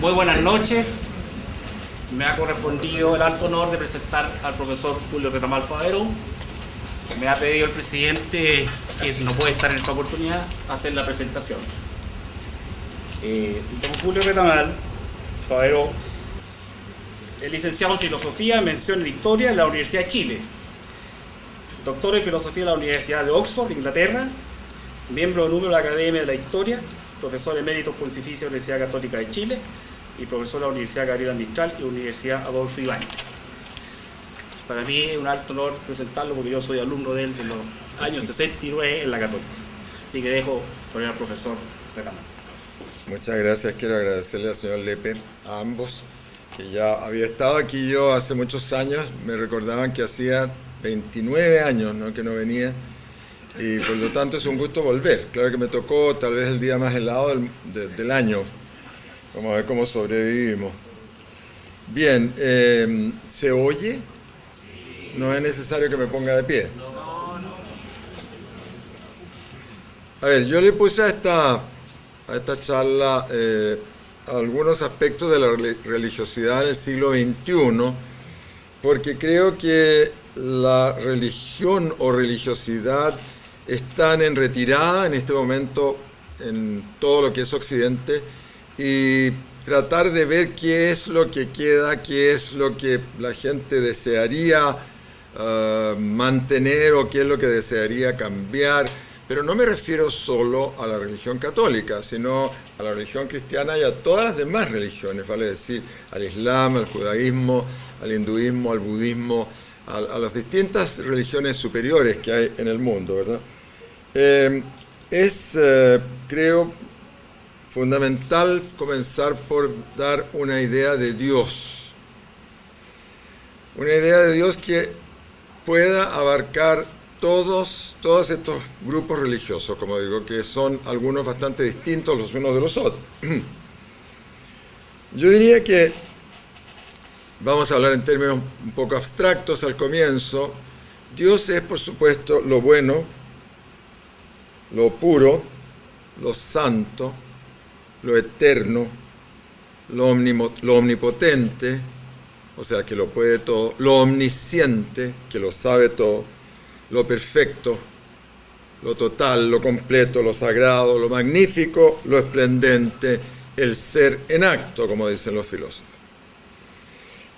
Muy buenas noches. Me ha correspondido el alto honor de presentar al profesor Julio Retamal Favero. Me ha pedido el presidente, que no puede estar en esta oportunidad, hacer la presentación. Don Julio Retamal Favero es licenciado en Filosofía, mención en Historia en la Universidad de Chile, doctor en Filosofía en la Universidad de Oxford, Inglaterra, miembro del número de la Academia de la Historia, profesor emérito pontificio de la Universidad Católica de Chile y profesor de la Universidad Gabriela Mistral y Universidad Adolfo Ibáñez. Para mí es un alto honor presentarlo porque yo soy alumno de él de los años 69 en la Católica. Así que dejo por el profesor Retamal. Muchas gracias. Quiero agradecerle al señor Lepe, a ambos, que ya había estado aquí yo hace muchos años. Me recordaban que hacía 29 años, ¿no?, que no venía, y por lo tanto es un gusto volver. Claro que me tocó tal vez el día más helado del año. Vamos a ver cómo sobrevivimos. Bien, ¿se oye? No es necesario que me ponga de pie. A ver, yo le puse a esta charla algunos aspectos de la religiosidad en el siglo XXI, porque creo que la religión o religiosidad están en retirada en este momento en todo lo que es Occidente, y tratar de ver qué es lo que queda, qué es lo que la gente desearía mantener o qué es lo que desearía cambiar. Pero no me refiero solo a la religión católica, sino a la religión cristiana y a todas las demás religiones, vale decir, al Islam, al judaísmo, al hinduismo, al budismo, a las distintas religiones superiores que hay en el mundo, ¿verdad? Creo, fundamental comenzar por dar una idea de Dios. Una idea de Dios que pueda abarcar todos estos grupos religiosos, como digo, que son algunos bastante distintos los unos de los otros. Yo diría que vamos a hablar en términos un poco abstractos al comienzo. Dios es, por supuesto, lo bueno, lo puro, lo santo, lo eterno, lo omnipotente, o sea, que lo puede todo, lo omnisciente, que lo sabe todo, lo perfecto, lo total, lo completo, lo sagrado, lo magnífico, lo esplendente, el ser en acto, como dicen los filósofos.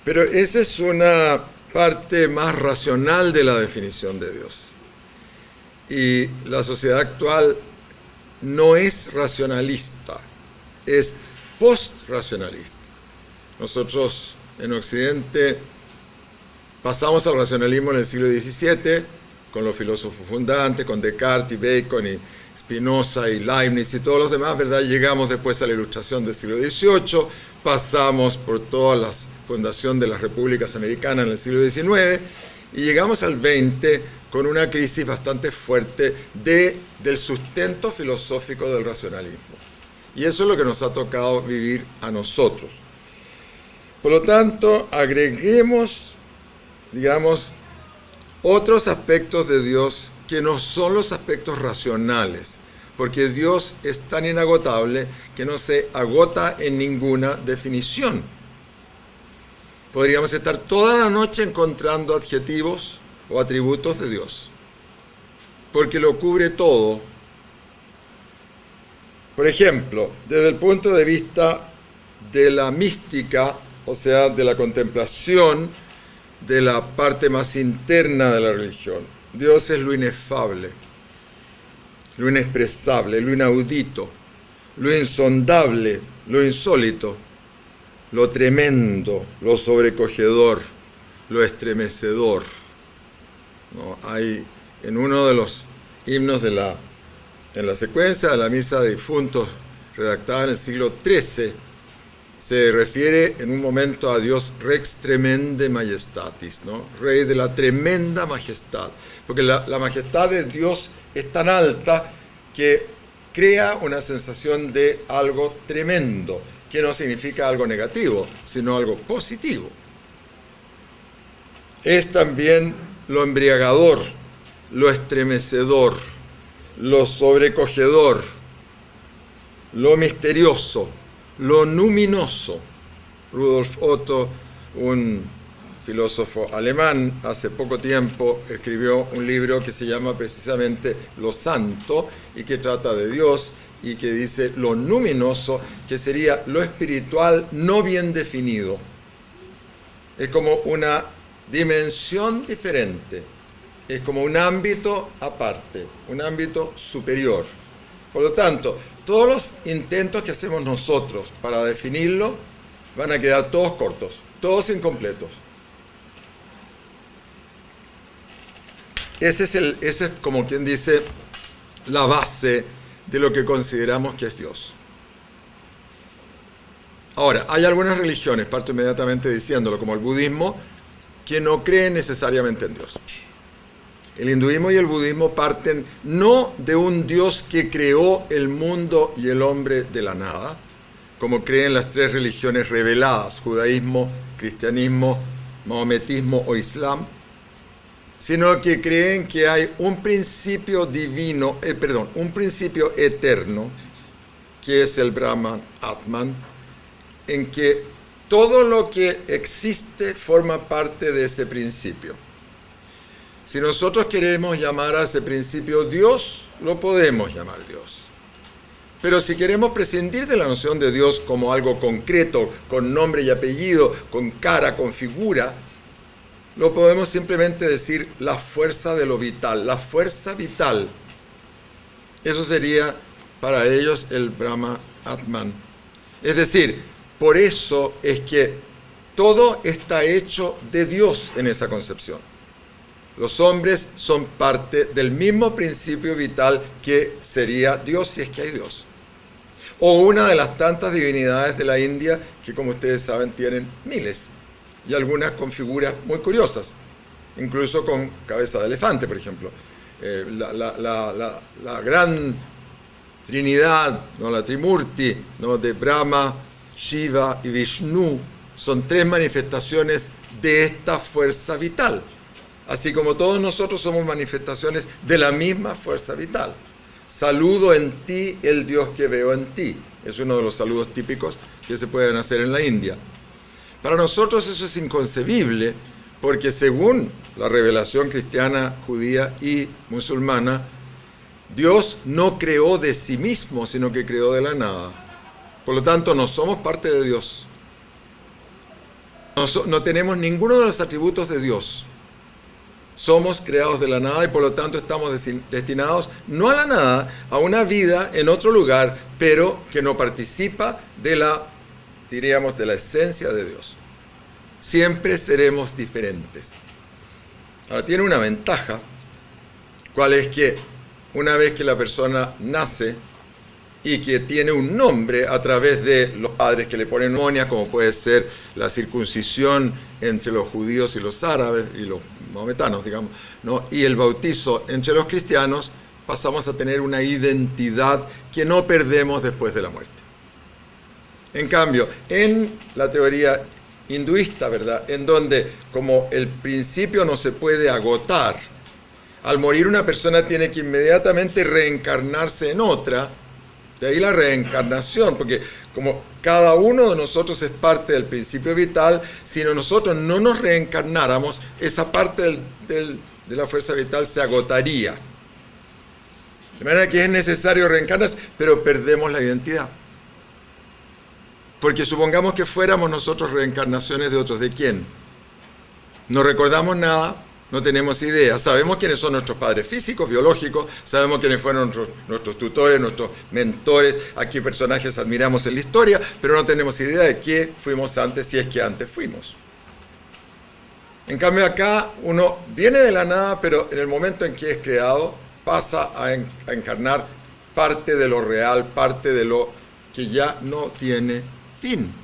Pero esa es una parte más racional de la definición de Dios. Y la sociedad actual no es racionalista, es post-racionalista. Nosotros en Occidente pasamos al racionalismo en el siglo XVII, con los filósofos fundantes, con Descartes y Bacon y Spinoza y Leibniz y todos los demás, ¿verdad? Llegamos después a la Ilustración del siglo XVIII, pasamos por toda la fundación de las repúblicas americanas en el siglo XIX y llegamos al XX con una crisis bastante fuerte del sustento filosófico del racionalismo. Y eso es lo que nos ha tocado vivir a nosotros. Por lo tanto, agreguemos, digamos, otros aspectos de Dios que no son los aspectos racionales, porque Dios es tan inagotable que no se agota en ninguna definición. Podríamos estar toda la noche encontrando adjetivos o atributos de Dios, porque lo cubre todo. Por ejemplo, desde el punto de vista de la mística, o sea, de la contemplación, de la parte más interna de la religión, Dios es lo inefable, lo inexpresable, lo inaudito, lo insondable, lo insólito, lo tremendo, lo sobrecogedor, lo estremecedor. ¿No? Hay en uno de los himnos en la secuencia de la misa de difuntos redactada en el siglo XIII, se refiere en un momento a Dios Rex Tremende Majestatis, ¿no? Rey de la tremenda majestad, porque la majestad de Dios es tan alta que crea una sensación de algo tremendo, que no significa algo negativo, sino algo positivo. Es también lo embriagador, lo estremecedor, lo sobrecogedor, lo misterioso, lo luminoso. Rudolf Otto, un filósofo alemán, hace poco tiempo escribió un libro que se llama precisamente Lo Santo y que trata de Dios y que dice lo luminoso, que sería lo espiritual no bien definido. Es como una dimensión diferente, es como un ámbito aparte, un ámbito superior. Por lo tanto, todos los intentos que hacemos nosotros para definirlo van a quedar todos cortos, todos incompletos. Ese es como quien dice la base de lo que consideramos que es Dios. Ahora, hay algunas religiones, parto inmediatamente diciéndolo, como el budismo, que no creen necesariamente en Dios. El hinduismo y el budismo parten no de un Dios que creó el mundo y el hombre de la nada, como creen las tres religiones reveladas, judaísmo, cristianismo, mahometismo o islam, sino que creen que hay un principio divino, un principio eterno, que es el Brahman, Atman, en que todo lo que existe forma parte de ese principio. Si nosotros queremos llamar a ese principio Dios, lo podemos llamar Dios. Pero si queremos prescindir de la noción de Dios como algo concreto, con nombre y apellido, con cara, con figura, lo podemos simplemente decir la fuerza de lo vital, la fuerza vital. Eso sería para ellos el Brahma Atman. Es decir, por eso es que todo está hecho de Dios en esa concepción. Los hombres son parte del mismo principio vital que sería Dios, si es que hay Dios. O una de las tantas divinidades de la India que, como ustedes saben, tienen miles. Y algunas con figuras muy curiosas, incluso con cabeza de elefante, por ejemplo. La gran Trinidad, ¿no? La Trimurti, ¿no? De Brahma, Shiva y Vishnu, son tres manifestaciones de esta fuerza vital. Así como todos nosotros somos manifestaciones de la misma fuerza vital. Saludo en ti el Dios que veo en ti. Es uno de los saludos típicos que se pueden hacer en la India. Para nosotros eso es inconcebible, porque según la revelación cristiana, judía y musulmana, Dios no creó de sí mismo, sino que creó de la nada. Por lo tanto, no somos parte de Dios. No tenemos ninguno de los atributos de Dios. Somos creados de la nada y por lo tanto estamos destinados no a la nada, a una vida en otro lugar, pero que no participa de la esencia de Dios. Siempre seremos diferentes. Ahora, tiene una ventaja, cuál es que una vez que la persona nace y que tiene un nombre a través de los padres que le ponen monia, como puede ser la circuncisión entre los judíos y los árabes y los mahometanos, digamos, ¿no? Y el bautizo entre los cristianos, pasamos a tener una identidad que no perdemos después de la muerte. En cambio, en la teoría hinduista, ¿verdad?, en donde como el principio no se puede agotar, al morir una persona tiene que inmediatamente reencarnarse en otra. De ahí la reencarnación, porque como cada uno de nosotros es parte del principio vital, si nosotros no nos reencarnáramos, esa parte de la fuerza vital se agotaría. De manera que es necesario reencarnarse, pero perdemos la identidad. Porque supongamos que fuéramos nosotros reencarnaciones de otros. ¿De quién? No recordamos nada. No tenemos idea. Sabemos quiénes son nuestros padres físicos, biológicos, sabemos quiénes fueron nuestros tutores, nuestros mentores, a qué personajes admiramos en la historia, pero no tenemos idea de qué fuimos antes, si es que antes fuimos. En cambio acá uno viene de la nada, pero en el momento en que es creado pasa a encarnar parte de lo real, parte de lo que ya no tiene fin.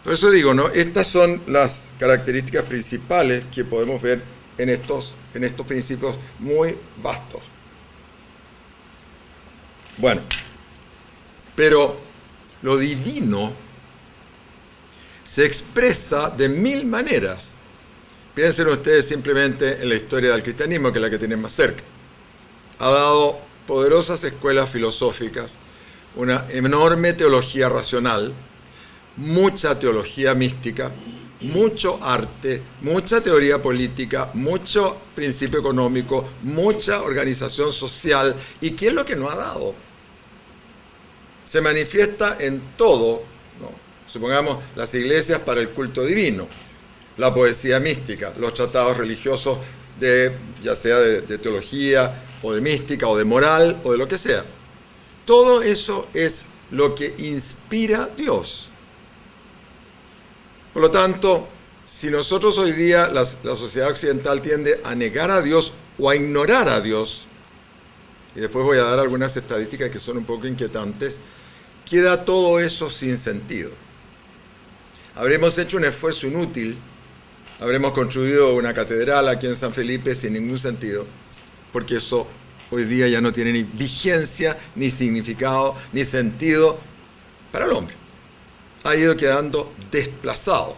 Por eso digo, ¿no? Estas son las características principales que podemos ver en estos principios muy vastos. Bueno, pero lo divino se expresa de mil maneras, Piensen ustedes simplemente en la historia del cristianismo, que es la que tienen más cerca. Ha dado poderosas escuelas filosóficas, una enorme teología racional, mucha teología mística, mucho arte, mucha teoría política, mucho principio económico, mucha organización social. ¿Y qué es lo que no ha dado? Se manifiesta en todo, ¿no? Supongamos las iglesias para el culto divino, la poesía mística, los tratados religiosos ya sea de teología o de mística o de moral o de lo que sea. Todo eso es lo que inspira Dios. Por lo tanto, si nosotros hoy día, la sociedad occidental tiende a negar a Dios o a ignorar a Dios, y después voy a dar algunas estadísticas que son un poco inquietantes, queda todo eso sin sentido. Habremos hecho un esfuerzo inútil, habremos construido una catedral aquí en San Felipe sin ningún sentido, porque eso hoy día ya no tiene ni vigencia, ni significado, ni sentido para el hombre. Ha ido quedando desplazado.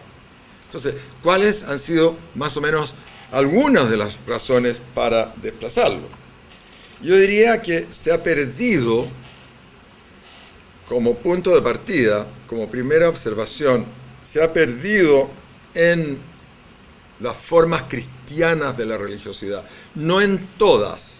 Entonces, ¿cuáles han sido más o menos algunas de las razones para desplazarlo? Yo diría que se ha perdido, como punto de partida, como primera observación, se ha perdido en las formas cristianas de la religiosidad. No en todas.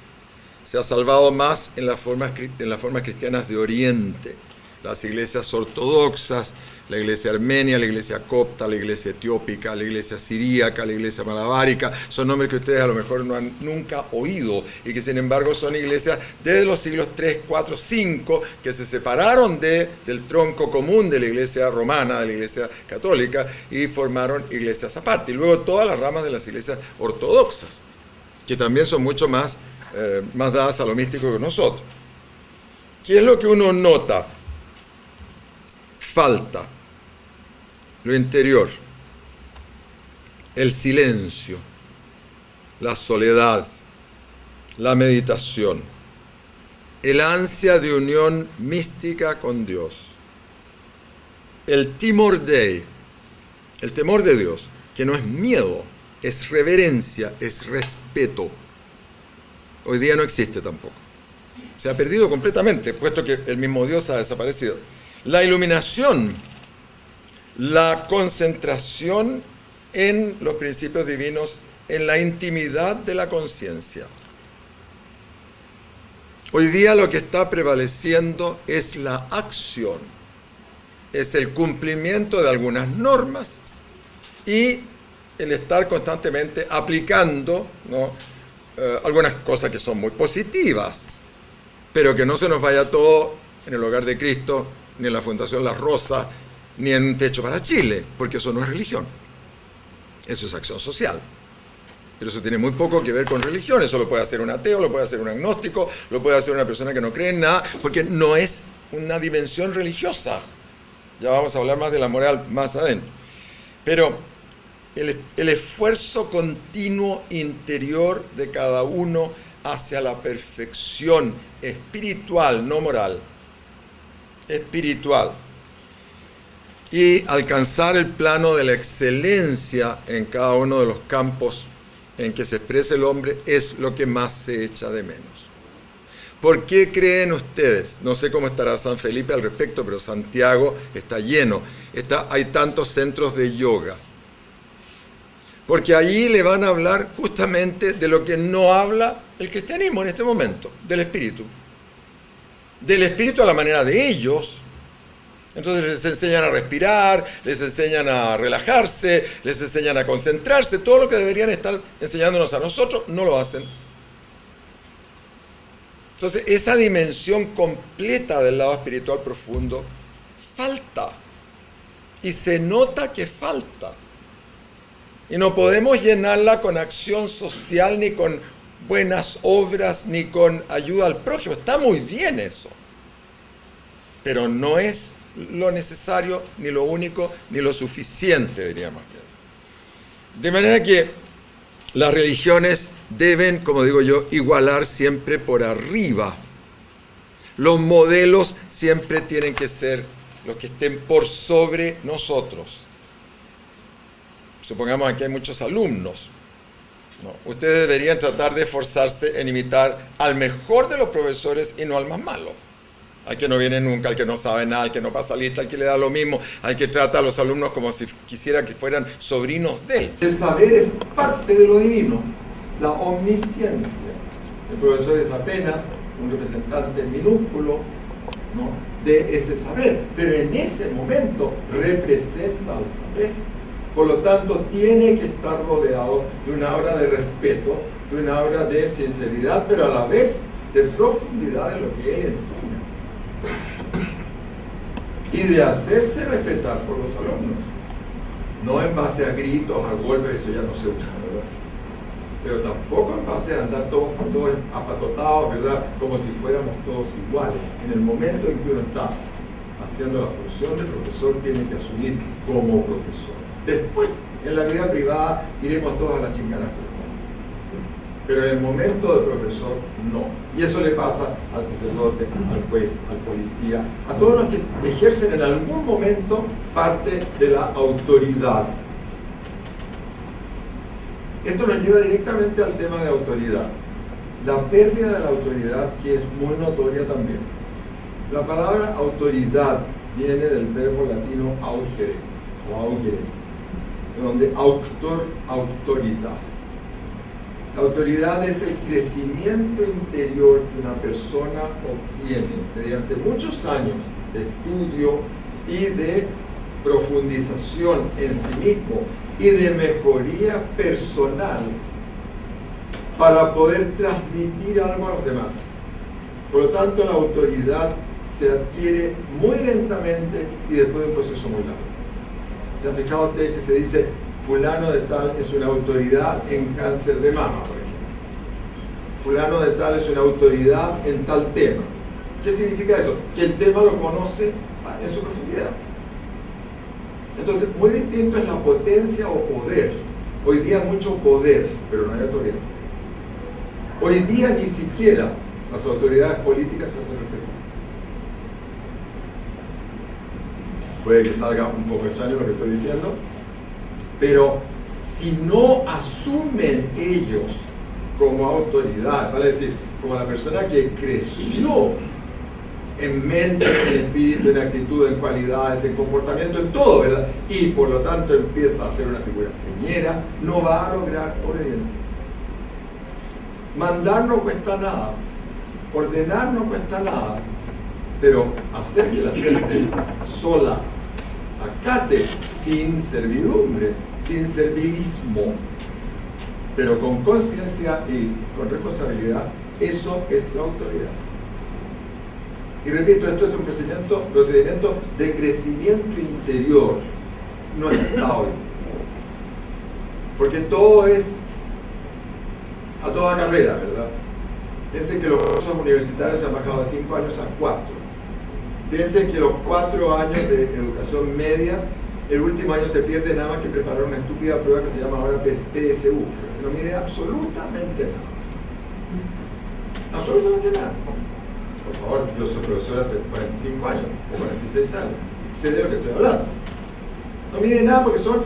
Se ha salvado más en las formas cristianas de Oriente. Las iglesias ortodoxas, la iglesia armenia, la iglesia copta, la iglesia etiópica, la iglesia siríaca, la iglesia malabárica, son nombres que ustedes a lo mejor no han nunca oído y que sin embargo son iglesias desde los siglos 3, 4, 5 que se separaron del tronco común de la iglesia romana, de la iglesia católica y formaron iglesias aparte. Y luego todas las ramas de las iglesias ortodoxas, que también son mucho más dadas a lo místico que nosotros. ¿Qué es lo que uno nota? Falta lo interior, el silencio, la soledad, la meditación, el ansia de unión mística con Dios, el timor Dei, el temor de Dios, que no es miedo, es reverencia, es respeto. Hoy día no existe tampoco. Se ha perdido completamente, puesto que el mismo Dios ha desaparecido. La iluminación, la concentración en los principios divinos, en la intimidad de la conciencia. Hoy día lo que está prevaleciendo es la acción, es el cumplimiento de algunas normas y el estar constantemente aplicando, ¿no?, algunas cosas que son muy positivas, pero que no se nos vaya todo en el hogar de Cristo, ni en la Fundación La Rosa, ni en un techo para Chile, porque eso no es religión. Eso es acción social. Pero eso tiene muy poco que ver con religión. Eso lo puede hacer un ateo, lo puede hacer un agnóstico, lo puede hacer una persona que no cree en nada, porque no es una dimensión religiosa. Ya vamos a hablar más de la moral más adentro. Pero el esfuerzo continuo interior de cada uno hacia la perfección espiritual, no moral, espiritual, y alcanzar el plano de la excelencia en cada uno de los campos en que se expresa el hombre es lo que más se echa de menos. ¿Por qué creen ustedes? No sé cómo estará San Felipe al respecto, pero Santiago está lleno. Hay tantos centros de yoga. Porque allí le van a hablar justamente de lo que no habla el cristianismo en este momento, del espíritu. Del espíritu a la manera de ellos. Entonces les enseñan a respirar, les enseñan a relajarse, les enseñan a concentrarse. Todo lo que deberían estar enseñándonos a nosotros, no lo hacen. Entonces esa dimensión completa del lado espiritual profundo falta. Y se nota que falta. Y no podemos llenarla con acción social, ni con buenas obras, ni con ayuda al prójimo. Está muy bien eso. Pero no es lo necesario, ni lo único, ni lo suficiente, diría más bien. De manera que las religiones deben, como digo yo, igualar siempre por arriba. Los modelos siempre tienen que ser los que estén por sobre nosotros. supongamos aquí hay muchos alumnos, ¿no? Ustedes deberían tratar de esforzarse en imitar al mejor de los profesores y no al más malo. Al que no viene nunca, al que no sabe nada, al que no pasa lista, al que le da lo mismo, al que trata a los alumnos como si quisiera que fueran sobrinos de él. El saber es parte de lo divino, la omnisciencia. El profesor es apenas un representante minúsculo, ¿no?, de ese saber, pero en ese momento representa al saber. Por lo tanto, tiene que estar rodeado de una aura de respeto, de una aura de sinceridad, pero a la vez de profundidad en lo que él enseña. Y de hacerse respetar por los alumnos. No en base a gritos, a golpes, eso ya no se usa, ¿verdad? Pero tampoco en base a andar todos apatotados, ¿verdad? Como si fuéramos todos iguales. En el momento en que uno está haciendo la función de profesor, tiene que asumir como profesor. Después, en la vida privada, iremos todos a la chingada. Pero en el momento de profesor, no. Y eso le pasa al sacerdote, al juez, al policía, a todos los que ejercen en algún momento parte de la autoridad. Esto nos lleva directamente al tema de autoridad. La pérdida de la autoridad, que es muy notoria también. La palabra autoridad viene del verbo latino augere, o augere, donde auctor, autoritas. La autoridad es el crecimiento interior que una persona obtiene mediante muchos años de estudio y de profundización en sí mismo y de mejoría personal para poder transmitir algo a los demás. Por lo tanto, la autoridad se adquiere muy lentamente y después de un proceso muy largo. ¿Se han fijado ustedes que se dice fulano de tal es una autoridad en cáncer de mama, por ejemplo? Fulano de tal es una autoridad en tal tema. ¿Qué significa eso? Que el tema lo conoce en su profundidad. Entonces, muy distinto es la potencia o poder. Hoy día hay mucho poder, pero no hay autoridad. Hoy día ni siquiera las autoridades políticas se hacen respetar. Puede que salga un poco extraño lo que estoy diciendo, pero si no asumen ellos como autoridad, vale decir, como la persona que creció en mente, en espíritu, en actitud, en cualidades, en comportamiento, en todo, ¿verdad? Y por lo tanto empieza a ser una figura señera, no va a lograr obediencia. Mandar no cuesta nada, ordenar no cuesta nada, pero hacer que la gente sola acate sin servidumbre, sin servilismo, pero con conciencia y con responsabilidad, eso es la autoridad. Y repito, esto es un procedimiento de crecimiento interior, no está hoy. Porque todo es a toda carrera, ¿verdad? Piensen que los cursos universitarios se han bajado de 5 años a 4. Piensen que los 4 años de educación media, el último año se pierde nada más que preparar una estúpida prueba que se llama ahora PSU, que no mide absolutamente nada. Absolutamente nada. Por favor, yo soy profesor hace 45 años o 46 años. Sé de lo que estoy hablando. No mide nada porque son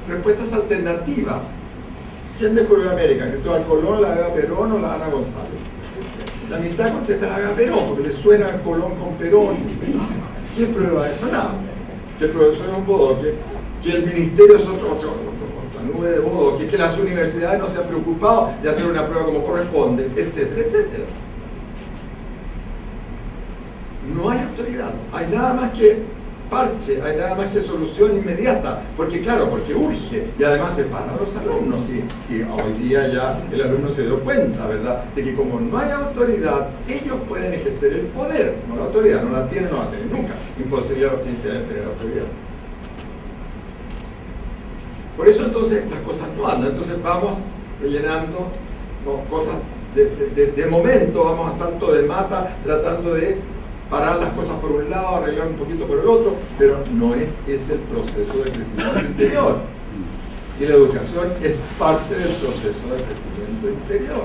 respuestas alternativas. ¿Quién descubrió América? ¿Cristóbal Colón, la Eva Perón o la Ana González? La mitad contesta la Eva Perón porque le suena a Colón con Perón. ¿Quién prueba eso? Nada. Que el profesor es un bodoque, que el ministerio es otra nube de bodoque, que las universidades no se han preocupado de hacer una prueba como corresponde, etcétera, etcétera. No hay autoridad, hay nada más que parche, hay nada más que solución inmediata, porque claro, porque urge, y además separa a los alumnos. Si hoy día ya el alumno se dio cuenta, ¿verdad?, de que como no hay autoridad, ellos pueden ejercer el poder, no la autoridad, no la tienen, no la tienen nunca, imposible a los 15 años tener autoridad. Por eso entonces las cosas no andan, entonces vamos rellenando cosas de momento, vamos a salto de mata, tratando de parar las cosas por un lado, arreglar un poquito por el otro, pero no es ese el proceso de crecimiento interior. Y la educación es parte del proceso de crecimiento interior.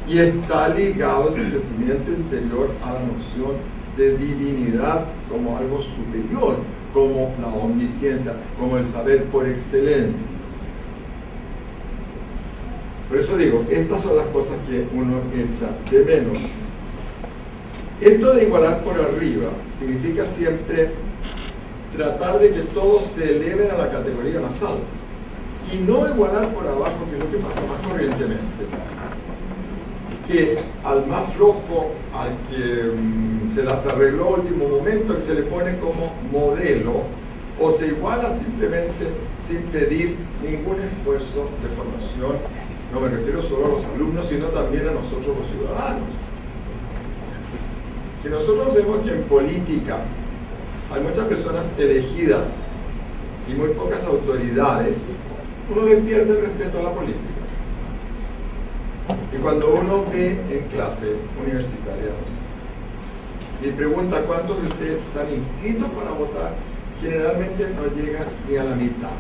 Y está ligado ese crecimiento interior a la noción de divinidad como algo superior, como la omnisciencia, como el saber por excelencia. Por eso digo, estas son las cosas que uno echa de menos. Esto de igualar por arriba significa siempre tratar de que todos se eleven a la categoría más alta y no igualar por abajo, que es lo que pasa más corrientemente, que al más flojo, al que se las arregló a último momento, que se le pone como modelo, o se iguala simplemente sin pedir ningún esfuerzo de formación. No me refiero solo a los alumnos, sino también a nosotros los ciudadanos. Si nosotros vemos que en política hay muchas personas elegidas y muy pocas autoridades, uno le pierde el respeto a la política. Y cuando uno ve en clase universitaria y pregunta cuántos de ustedes están inscritos para votar, generalmente no llega ni a la mitad.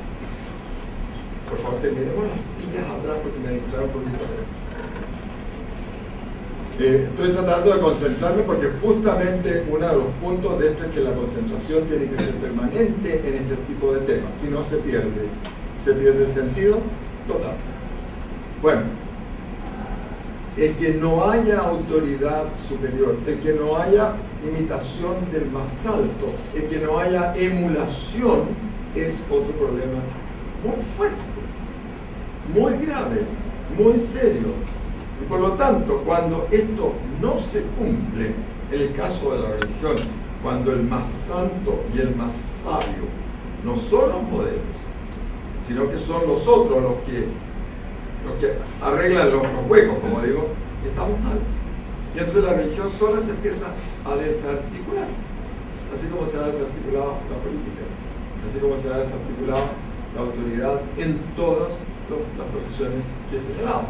Por favor, terminemos las sillas atrás porque me distrae un poquito. Estoy tratando de concentrarme porque justamente uno de los puntos de esto es que la concentración tiene que ser permanente en este tipo de temas, si no se pierde el sentido total. Bueno, el que no haya autoridad superior, el que no haya imitación del más alto, el que no haya emulación es otro problema muy fuerte, muy grave, muy serio. Y por lo tanto, cuando esto no se cumple, en el caso de la religión, cuando el más santo y el más sabio no son los modelos, sino que son los otros los que arreglan los huecos, como digo, estamos mal. Y entonces la religión sola se empieza a desarticular, así como se ha desarticulado la política, así como se ha desarticulado la autoridad en todas las profesiones que he señalado.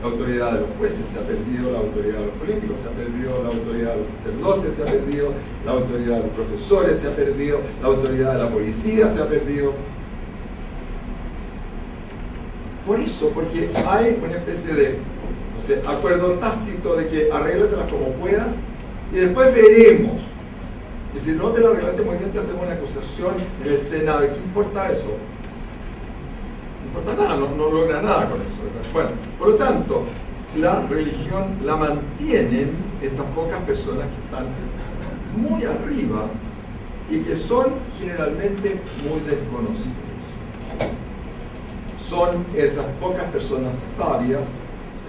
La autoridad de los jueces se ha perdido, la autoridad de los políticos se ha perdido, la autoridad de los sacerdotes se ha perdido, la autoridad de los profesores se ha perdido, la autoridad de la policía se ha perdido. Por eso, porque hay una especie de acuerdo tácito de que arréglatelas como puedas y después veremos. Y si no te la arreglaste muy bien, te hacemos una acusación en el Senado. ¿Y qué importa eso? No importa nada, no logra nada con eso, ¿verdad? Bueno, por lo tanto, la religión la mantienen estas pocas personas que están muy arriba y que son generalmente muy desconocidos. Son esas pocas personas sabias,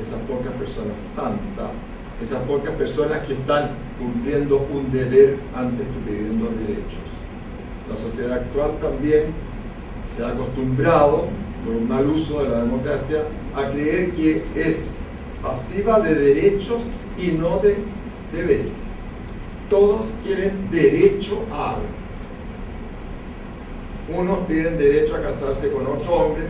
esas pocas personas santas, esas pocas personas que están cumpliendo un deber antes que pidiendo derechos. La sociedad actual también se ha acostumbrado, por un mal uso de la democracia, a creer que es pasiva de derechos y no de deberes. Todos quieren derecho a algo. Unos piden derecho a casarse con otro hombre,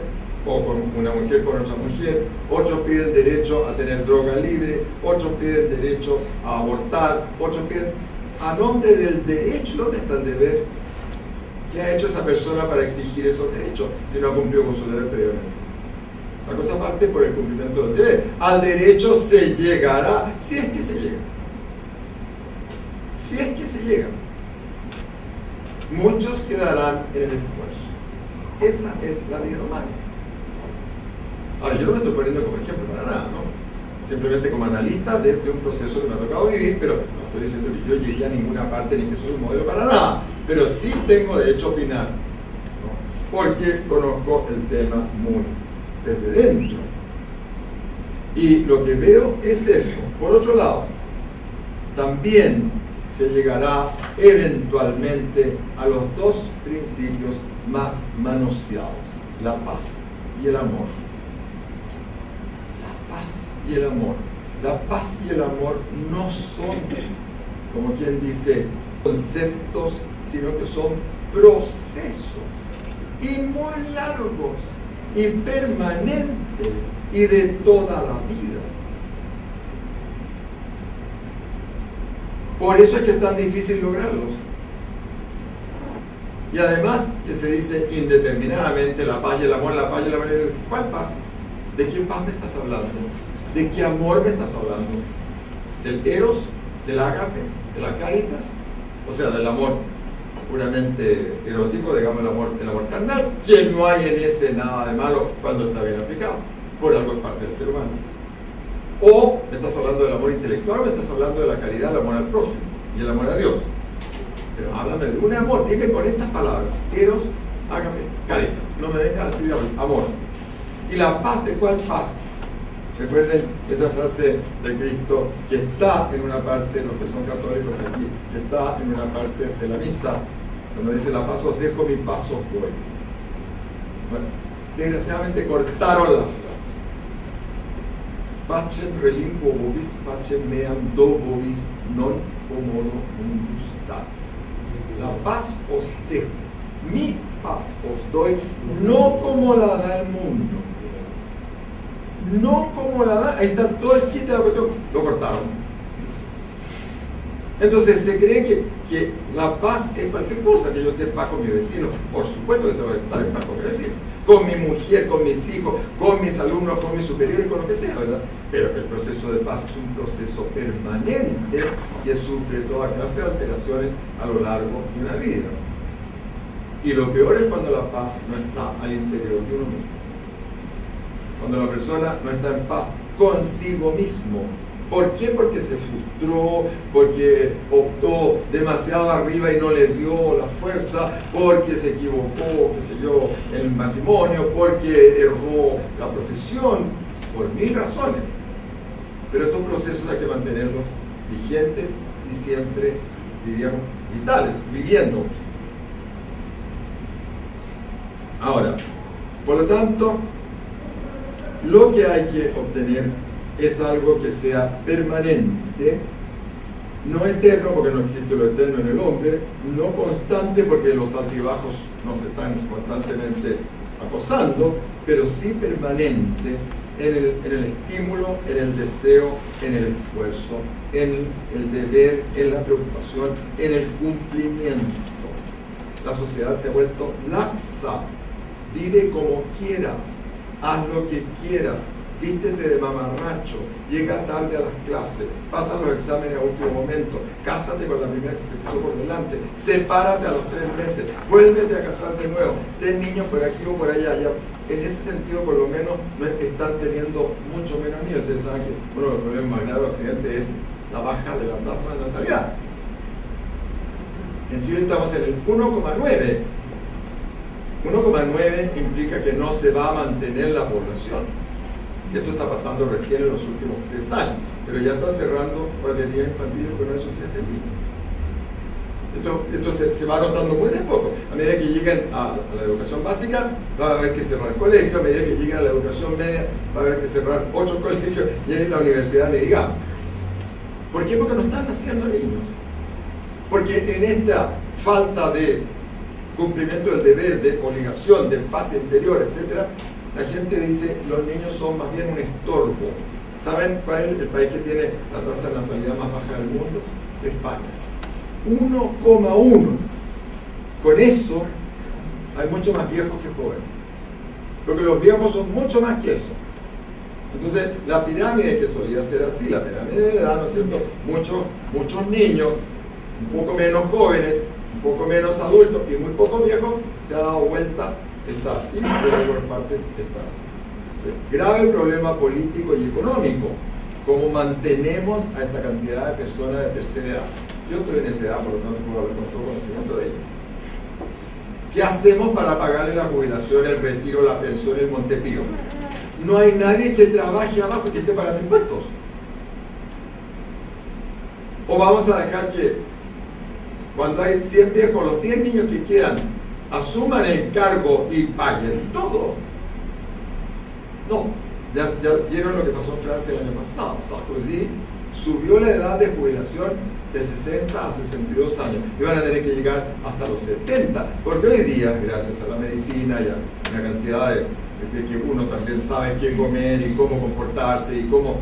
o con una mujer con otra mujer, otros piden derecho a tener droga libre, otros piden derecho a abortar, otros piden a nombre del derecho. ¿Dónde está el deber? ¿Qué ha hecho esa persona para exigir esos derechos si no ha cumplido con su deber previamente? La cosa parte por el cumplimiento del deber. Al derecho se llegará, si es que se llega. Si es que se llega. Muchos quedarán en el esfuerzo. Esa es la vida humana. Ahora, yo no me estoy poniendo como ejemplo para nada, ¿no? Simplemente como analista de un proceso que me ha tocado vivir, pero no estoy diciendo que yo llegué a ninguna parte ni que soy un modelo para nada, pero sí tengo derecho a opinar, ¿no? Porque conozco el tema muy desde dentro. Y lo que veo es eso. Por otro lado, también se llegará eventualmente a los dos principios más manoseados, la paz y el amor. Paz y el amor. La paz y el amor no son, como quien dice, conceptos, sino que son procesos y muy largos y permanentes y de toda la vida. Por eso es que es tan difícil lograrlos. Y además que se dice indeterminadamente la paz y el amor, la paz y el amor. ¿Cuál paz? ¿De qué paz me estás hablando? ¿De qué amor me estás hablando? ¿Del eros? ¿Del ágape? ¿De la caritas? O sea, del amor puramente erótico, digamos el amor carnal, que no hay en ese nada de malo cuando está bien aplicado. por algo es parte del ser humano. O me estás hablando del amor intelectual o me estás hablando de la caridad, el amor al prójimo y el amor a Dios. Pero háblame de un amor, dime con estas palabras: eros, ágape, caritas. No me vengas a decir amor. ¿Y la paz? ¿De cuál paz? Recuerden esa frase de Cristo que está en una parte, los que son católicos aquí, que está en una parte de la misa, cuando dice: la paz os dejo, mi paz os doy. Bueno, desgraciadamente cortaron la frase. Pacem relinquo vobis, pacem meam do vobis, non comodo mundus dat. La paz os dejo, mi paz os doy, no como la da el mundo. No como la da, ahí está todo el chiste de la cuestión, lo cortaron. Entonces se cree que la paz es cualquier cosa, que yo esté en paz con mi vecino. Por supuesto que tengo que estar en paz con mi vecino, con mi mujer, con mis hijos, con mis alumnos, con mis superiores, con lo que sea, ¿verdad? Pero el proceso de paz es un proceso permanente que sufre toda clase de alteraciones a lo largo de una vida. Y lo peor es cuando la paz no está al interior de uno mismo. Cuando la persona no está en paz consigo mismo. ¿Por qué? Porque se frustró, porque optó demasiado arriba y no le dio la fuerza, porque se equivocó, qué sé yo, en el matrimonio, porque erró la profesión, por 1000 razones. Pero estos procesos hay que mantenerlos vigentes y siempre, diríamos, vitales, viviendo. Ahora, por lo tanto, lo que hay que obtener es algo que sea permanente, no eterno, porque no existe lo eterno en el hombre, no constante, porque los altibajos nos están constantemente acosando, pero sí permanente en el estímulo, en el deseo, en el esfuerzo, en el deber, en la preocupación, en el cumplimiento. La sociedad se ha vuelto laxa. Vive como quieras, haz lo que quieras, vístete de mamarracho, llega tarde a las clases, pasa los exámenes a último momento, cásate con la primera que se te puso por delante, sepárate a los 3 meses, vuélvete a casar de nuevo, ten niños por aquí o por allá. Ya. En ese sentido, por lo menos, no es que están teniendo mucho menos niños. Ustedes saben que uno de los problemas más graves del Occidente es la baja de la tasa de natalidad. En Chile estamos en el 1,9. 1,9 implica que no se va a mantener la población. Esto está pasando recién en los últimos 3 años, pero ya están cerrando guarderías infantiles porque no hay suficiente niños. Esto se va anotando muy de poco. A medida que lleguen a la educación básica, va a haber que cerrar colegios. A medida que lleguen a la educación media, va a haber que cerrar 8 colegios, y en la universidad ni digamos. ¿Por qué? Porque no están naciendo niños. Porque en esta falta de cumplimiento del deber, de obligación, de paz interior, etc., la gente dice los niños son más bien un estorbo. ¿Saben cuál es el país que tiene la tasa de natalidad más baja del mundo? España. 1,1. Con eso hay mucho más viejos que jóvenes, porque los viejos son mucho más que eso. Entonces la pirámide, que solía ser así, la pirámide de edad, ¿no es cierto? Muchos niños, un poco menos jóvenes, un poco menos adultos y muy pocos viejos, se ha dado vuelta, está así, pero en algunas partes está así. ¿Sí? Grave problema político y económico, cómo mantenemos a esta cantidad de personas de tercera edad. Yo estoy en esa edad, por lo tanto puedo hablar con todo conocimiento de ello. ¿Qué hacemos para pagarle la jubilación, el retiro, la pensión, el Montepío? No hay nadie que trabaje abajo y que esté pagando impuestos. ¿O vamos a dejar que cuando hay 100 viejos, los 10 niños que quedan asuman el cargo y paguen todo? No. Ya vieron lo que pasó en Francia el año pasado. Sarkozy subió la edad de jubilación de 60 a 62 años. Y van a tener que llegar hasta los 70. Porque hoy día, gracias a la medicina y a la cantidad de que uno también sabe qué comer y cómo comportarse y cómo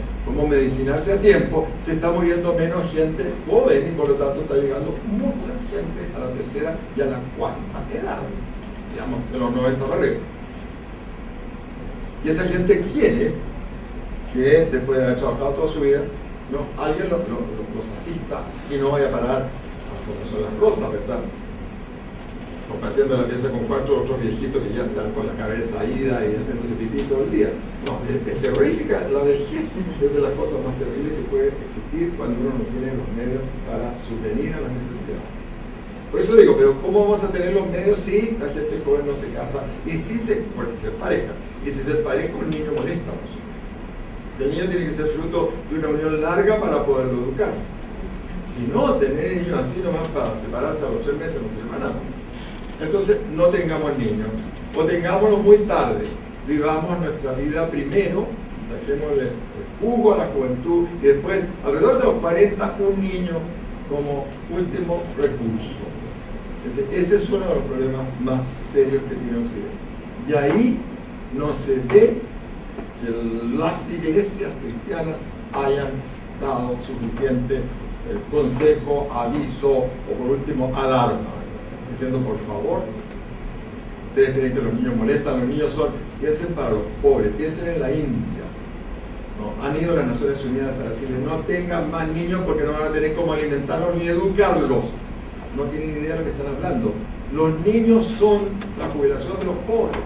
medicinarse a tiempo, se está muriendo menos gente joven y por lo tanto está llegando mucha gente a la tercera y a la cuarta edad, digamos, de los 90 para arriba. Y esa gente quiere que después de haber trabajado toda su vida, ¿no?, alguien los asista y no vaya a parar a las rosas, ¿verdad? compartiendo la pieza con 4 otros viejitos que ya están con la cabeza ida y haciéndose pipí todo el día. No, es terrorífica. La vejez es de las cosas más terribles que puede existir cuando uno no tiene los medios para subvenir a las necesidades. Por eso digo, pero ¿cómo vamos a tener los medios si la gente joven no se casa? Y si porque se pareja. Y si se pareja, un niño molesta, por supuesto. El niño tiene que ser fruto de una unión larga para poderlo educar. Si no, tener niños así nomás para separarse a los 3 meses no sirve para nada. Entonces, no tengamos niños, o tengámoslos muy tarde. Vivamos nuestra vida primero, saquémosle el jugo a la juventud, y después, alrededor de los 40, un niño como último recurso. Ese es uno de los problemas más serios que tiene Occidente. Y ahí no se ve que las iglesias cristianas hayan dado suficiente consejo, aviso o por último alarma, diciendo por favor, ustedes creen que los niños molestan, los niños piensen para los pobres, piensen en la India, ¿no? Han ido las Naciones Unidas a decirles no tengan más niños porque no van a tener cómo alimentarlos ni educarlos, no tienen idea de lo que están hablando. Los niños son la jubilación de los pobres,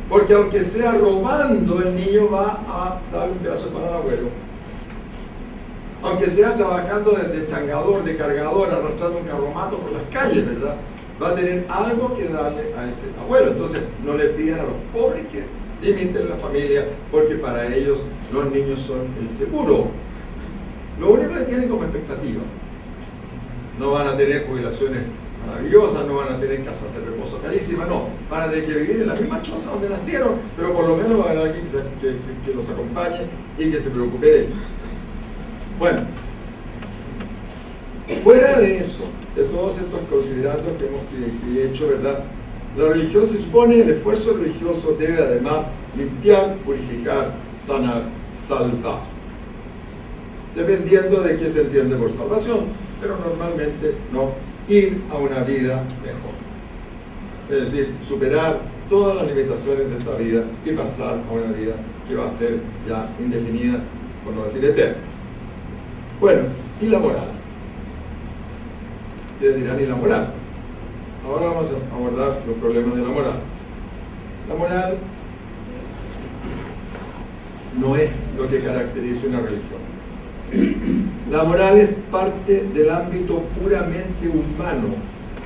porque aunque sea robando, el niño va a darle un pedazo para el abuelo. Aunque sea trabajando de changador, de cargador, arrastrando un carromato por las calles, ¿verdad? Va a tener algo que darle a ese abuelo. Entonces, no le pidan a los pobres que limiten la familia, porque para ellos los niños son el seguro. Lo único que tienen como expectativa. No van a tener jubilaciones maravillosas, no van a tener casas de reposo carísimas, no. Van a tener que vivir en la misma choza donde nacieron, pero por lo menos va a haber alguien que los acompañe y que se preocupe de ellos. Bueno, fuera de eso, de todos estos considerandos que hemos hecho, ¿verdad? La religión se supone, el esfuerzo religioso debe además limpiar, purificar, sanar, salvar. Dependiendo de qué se entiende por salvación, pero normalmente no, ir a una vida mejor. Es decir, superar todas las limitaciones de esta vida y pasar a una vida que va a ser ya indefinida, por no decir eterna. Bueno, ¿y la moral? Ustedes dirán, ¿y la moral? Ahora vamos a abordar los problemas de la moral. La moral no es lo que caracteriza una religión. La moral es parte del ámbito puramente humano.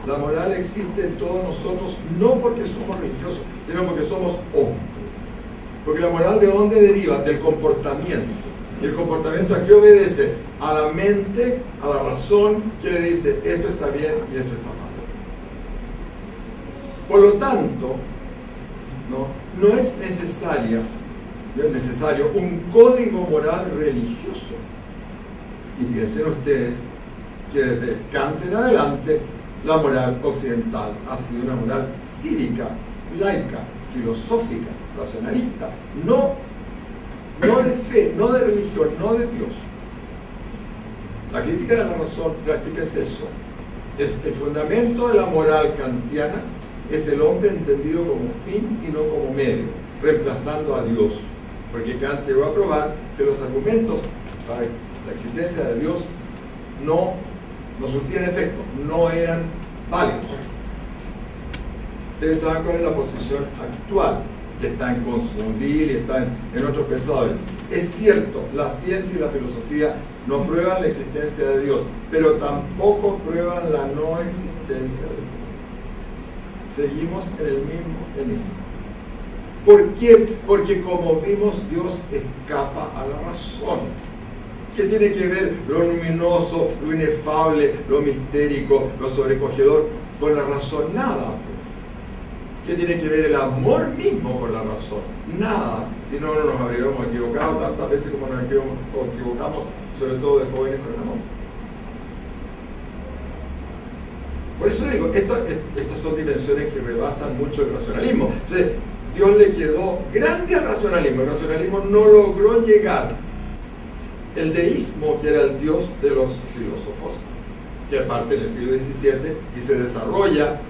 La moral existe en todos nosotros, no porque somos religiosos, sino porque somos hombres. Porque la moral, ¿de dónde deriva? Del comportamiento. ¿Y el comportamiento a qué obedece? A la mente, a la razón, que le dice esto está bien y esto está mal. Por lo tanto, no es necesario un código moral religioso. Y piensen ustedes que desde Kant en adelante la moral occidental ha sido una moral cívica, laica, filosófica, racionalista, no de fe, no de religión, no de Dios. La crítica de la razón práctica es eso. Es el fundamento de la moral kantiana, es el hombre entendido como fin y no como medio, reemplazando a Dios. Porque Kant llegó a probar que los argumentos para la existencia de Dios no surtían efecto, no eran válidos. Ustedes saben cuál es la posición actual, que está en Consumbil y está en otros pensadores. Es cierto, la ciencia y la filosofía no prueban la existencia de Dios, pero tampoco prueban la no existencia de Dios. Seguimos en el mismo enigma. ¿Por qué? Porque como vimos, Dios escapa a la razón. ¿Qué tiene que ver lo luminoso, lo inefable, lo mistérico, lo sobrecogedor con la razón? Nada. ¿Qué tiene que ver el amor mismo con la razón? Nada. Si no, no nos habríamos equivocado tantas veces como nos equivocamos, sobre todo de jóvenes con el amor. Por eso digo, estas son dimensiones que rebasan mucho el racionalismo. Entonces, Dios le quedó grande al racionalismo. El racionalismo no logró llegar. El deísmo, que era el Dios de los filósofos, que parte del siglo XVII y se desarrolla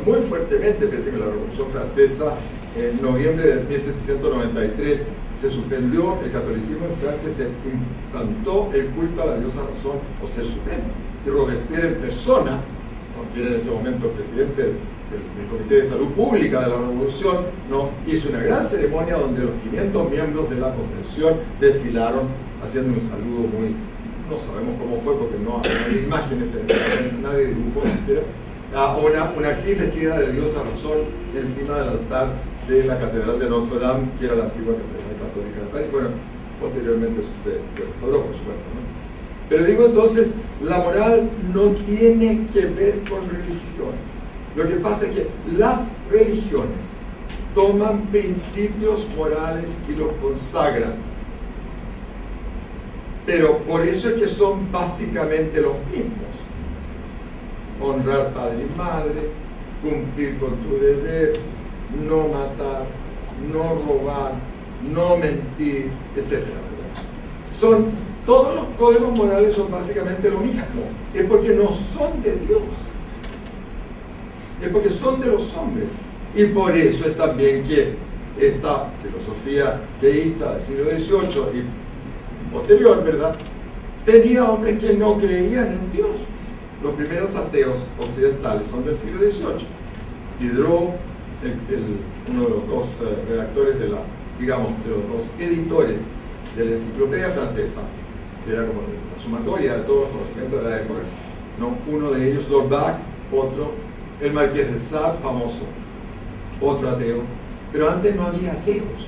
muy fuertemente, pese a que la Revolución Francesa en noviembre de 1793 se suspendió el catolicismo en Francia, se implantó el culto a la diosa razón o ser supremo. Y Robespierre en persona que era en ese momento presidente del Comité de Salud Pública de la Revolución, ¿no? Hizo una gran ceremonia donde los 500 miembros de la convención desfilaron haciendo un saludo muy, no sabemos cómo fue porque no había imágenes en ese momento, nadie dibujó siquiera, a una actriz vestida de diosa razón encima del altar de la Catedral de Notre Dame, que era la antigua Catedral Católica de París. Bueno, posteriormente eso se restauró, por supuesto, ¿no? Pero digo entonces, la moral no tiene que ver con religión. Lo que pasa es que las religiones toman principios morales y los consagran. Pero por eso es que son básicamente los mismos. Honrar padre y madre, cumplir con tu deber, no matar, no robar, no mentir, etc. Todos los códigos morales son básicamente lo mismo. Es porque no son de Dios. Es porque son de los hombres. Y por eso es también que esta filosofía deísta del siglo XVIII y posterior, ¿verdad?, tenía hombres que no creían en Dios. Los primeros ateos occidentales son del siglo XVIII. Diderot, uno de los dos redactores de los dos editores de la enciclopedia francesa, que era como la sumatoria de todos los conocimientos de la época, ¿no? Uno de ellos, Lord Bach, otro, el Marqués de Sade, famoso, otro ateo, pero antes no había ateos.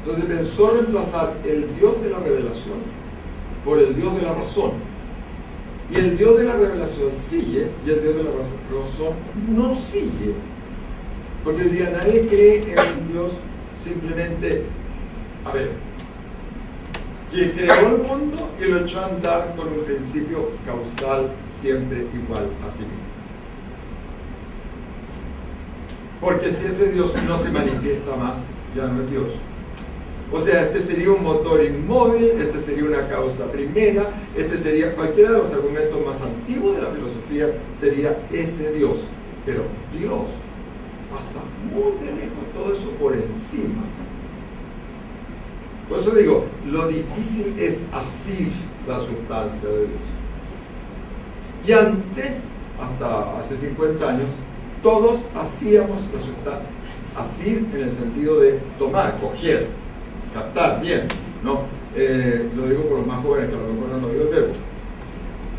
Entonces pensó reemplazar el Dios de la revelación por el Dios de la razón. Y el Dios de la revelación sigue, y el Dios de la razón no sigue. Porque hoy día nadie cree en un Dios simplemente, que creó el mundo y lo echó a andar con un principio causal siempre igual a sí mismo. Porque si ese Dios no se manifiesta más, ya no es Dios. O sea, este sería un motor inmóvil, este sería una causa primera, este sería cualquiera de los argumentos más antiguos de la filosofía, sería ese Dios. Pero Dios pasa muy de lejos, todo eso por encima. Por eso digo, lo difícil es asir la sustancia de Dios. Y antes, hasta hace 50 años, todos hacíamos la sustancia. Asir en el sentido de tomar, coger, captar, bien, ¿no? Lo digo por los más jóvenes que a lo mejor no han oído el verbo.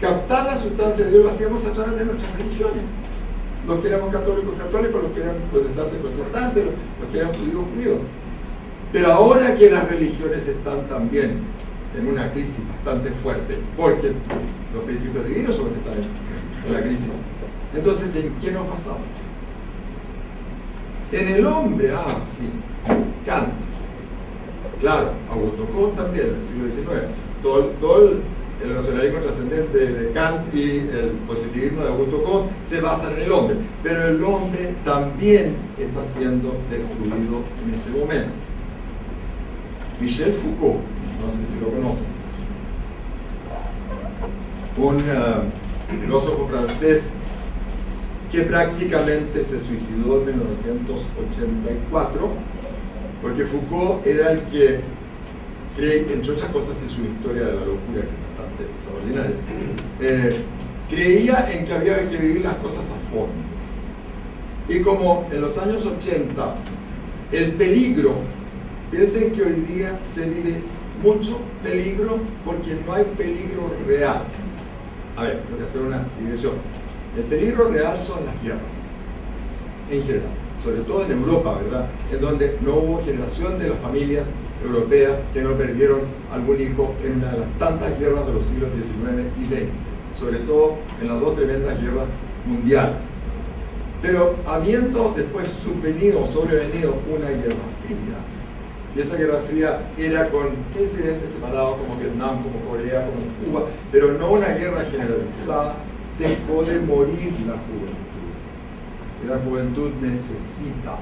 Captar la sustancia de Dios lo hacíamos a través de nuestras religiones. Los que éramos católicos, católicos, los que eran protestantes, protestantes, los que eran judíos, judíos. Pero ahora que las religiones están también en una crisis bastante fuerte, porque los principios divinos son los que están en la crisis, entonces ¿en qué nos basamos? En el hombre, sí, Kant. Claro, Augusto Comte también, en el siglo XIX. Todo el racionalismo trascendente de Kant y el positivismo de Augusto Comte se basan en el hombre. Pero el hombre también está siendo destruido en este momento. Michel Foucault, no sé si lo conocen, un filósofo francés que prácticamente se suicidó en 1984, porque Foucault era el que cree, entre otras cosas, en su historia de la locura, que es bastante extraordinaria, creía en que había que vivir las cosas a fondo. Y como en los años 80 el peligro, piensen que hoy día se vive mucho peligro porque no hay peligro real. A ver, tengo que hacer una digresión. El peligro real son las guerras, en general, sobre todo en Europa, ¿verdad? En donde no hubo generación de las familias europeas que no perdieron algún hijo en una de las tantas guerras de los siglos XIX y XX, sobre todo en las dos tremendas guerras mundiales. Pero habiendo después sobrevenido una guerra fría, y esa guerra fría era con incidentes separados como Vietnam, como Corea, como Cuba, pero no una guerra generalizada, dejó de morir la juventud. Y la juventud necesita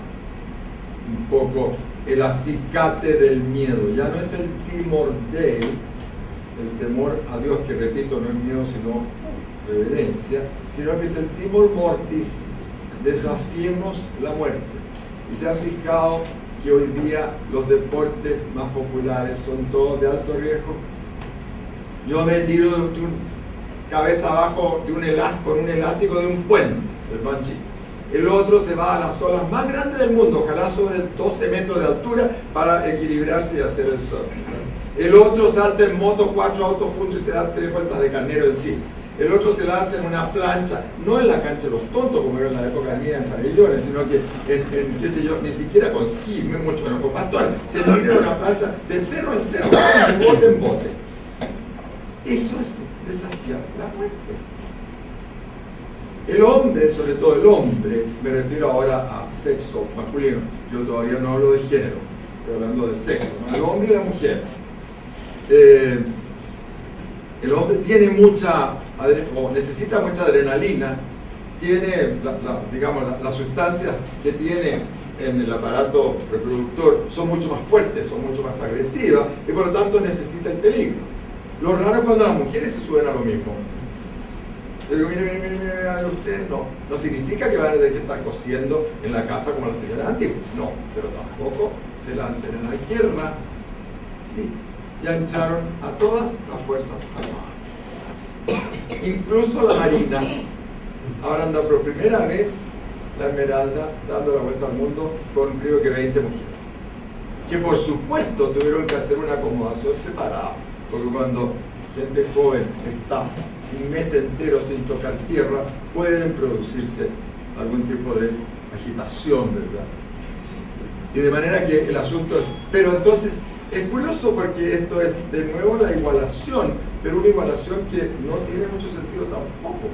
un poco el acicate del miedo. Ya no es el timor Dei, el temor a Dios, que repito, no es miedo sino reverencia, sino que es el timor mortis, desafiemos la muerte. Y se ha fijado que hoy día los deportes más populares son todos de alto riesgo. Yo me tiro de un cabeza abajo de con un elástico de un puente, el bungee. El otro se va a las olas más grandes del mundo, ojalá sobre 12 metros de altura, para equilibrarse y hacer el surf. El otro salta en moto 4 autos juntos y se da 3 vueltas de carnero en sí. El otro se lanza en una plancha, no en la cancha de los tontos como era en la época mía en Farellones, sino que en qué sé yo, ni siquiera con esquí, mucho menos con pastor, se tira en una plancha de cerro en cerro, de bote en bote. Eso es desafiar la muerte. El hombre, sobre todo el hombre, me refiero ahora a sexo masculino, yo todavía no hablo de género, estoy hablando de sexo, ¿no? El hombre y la mujer. El hombre tiene necesita mucha adrenalina, tiene las sustancias que tiene en el aparato reproductor son mucho más fuertes, son mucho más agresivas y por lo tanto necesita el peligro. Lo raro es cuando las mujeres se suben a lo mismo. Yo digo, mire, ustedes no significa que van a tener que estar cosiendo en la casa como las señoras antiguas, no, pero tampoco se lancen en la guerra. Sí, ya entraron a todas las fuerzas armadas. Incluso la Marina, ahora anda por primera vez la Esmeralda dando la vuelta al mundo con creo que 20 mujeres. Que por supuesto tuvieron que hacer una acomodación separada, porque cuando gente joven está un mes entero sin tocar tierra, pueden producirse algún tipo de agitación, ¿verdad? Y de manera que el asunto es... Pero entonces, es curioso porque esto es de nuevo la igualación, pero una igualación que no tiene mucho sentido tampoco.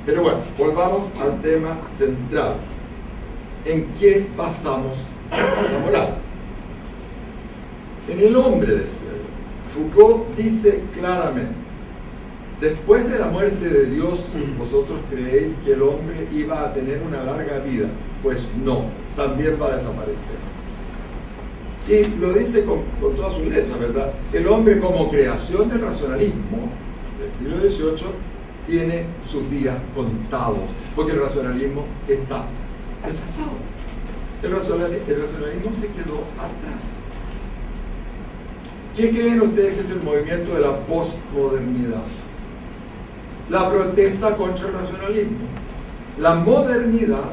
Pero bueno, volvamos al tema central. ¿En qué basamos la moral? En el hombre, decía yo. Foucault dice claramente, después de la muerte de Dios, vosotros creéis que el hombre iba a tener una larga vida. Pues no, también va a desaparecer. Y lo dice con todas sus letras, ¿verdad? El hombre como creación del racionalismo del siglo XVIII tiene sus días contados, porque el racionalismo está desfasado. El racionalismo se quedó atrás. ¿Qué creen ustedes que es el movimiento de la posmodernidad? La protesta contra el racionalismo. La modernidad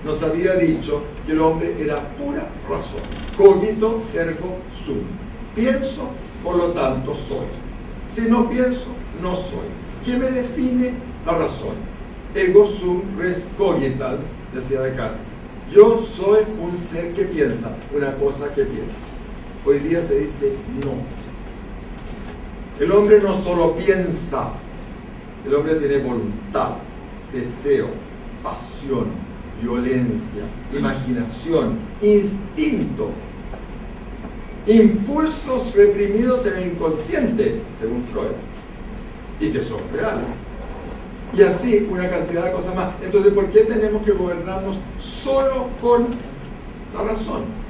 nos había dicho que el hombre era pura razón. Cogito ergo sum. Pienso, por lo tanto soy. Si no pienso, no soy. ¿Qué me define? La razón. Ego sum res cogitans, decía Descartes. Yo soy un ser que piensa, una cosa que piensa. Hoy día se dice no. El hombre no solo piensa, el hombre tiene voluntad, deseo, pasión, violencia, imaginación, instinto, impulsos reprimidos en el inconsciente, según Freud, y que son reales. Y así una cantidad de cosas más. Entonces, ¿por qué tenemos que gobernarnos solo con la razón?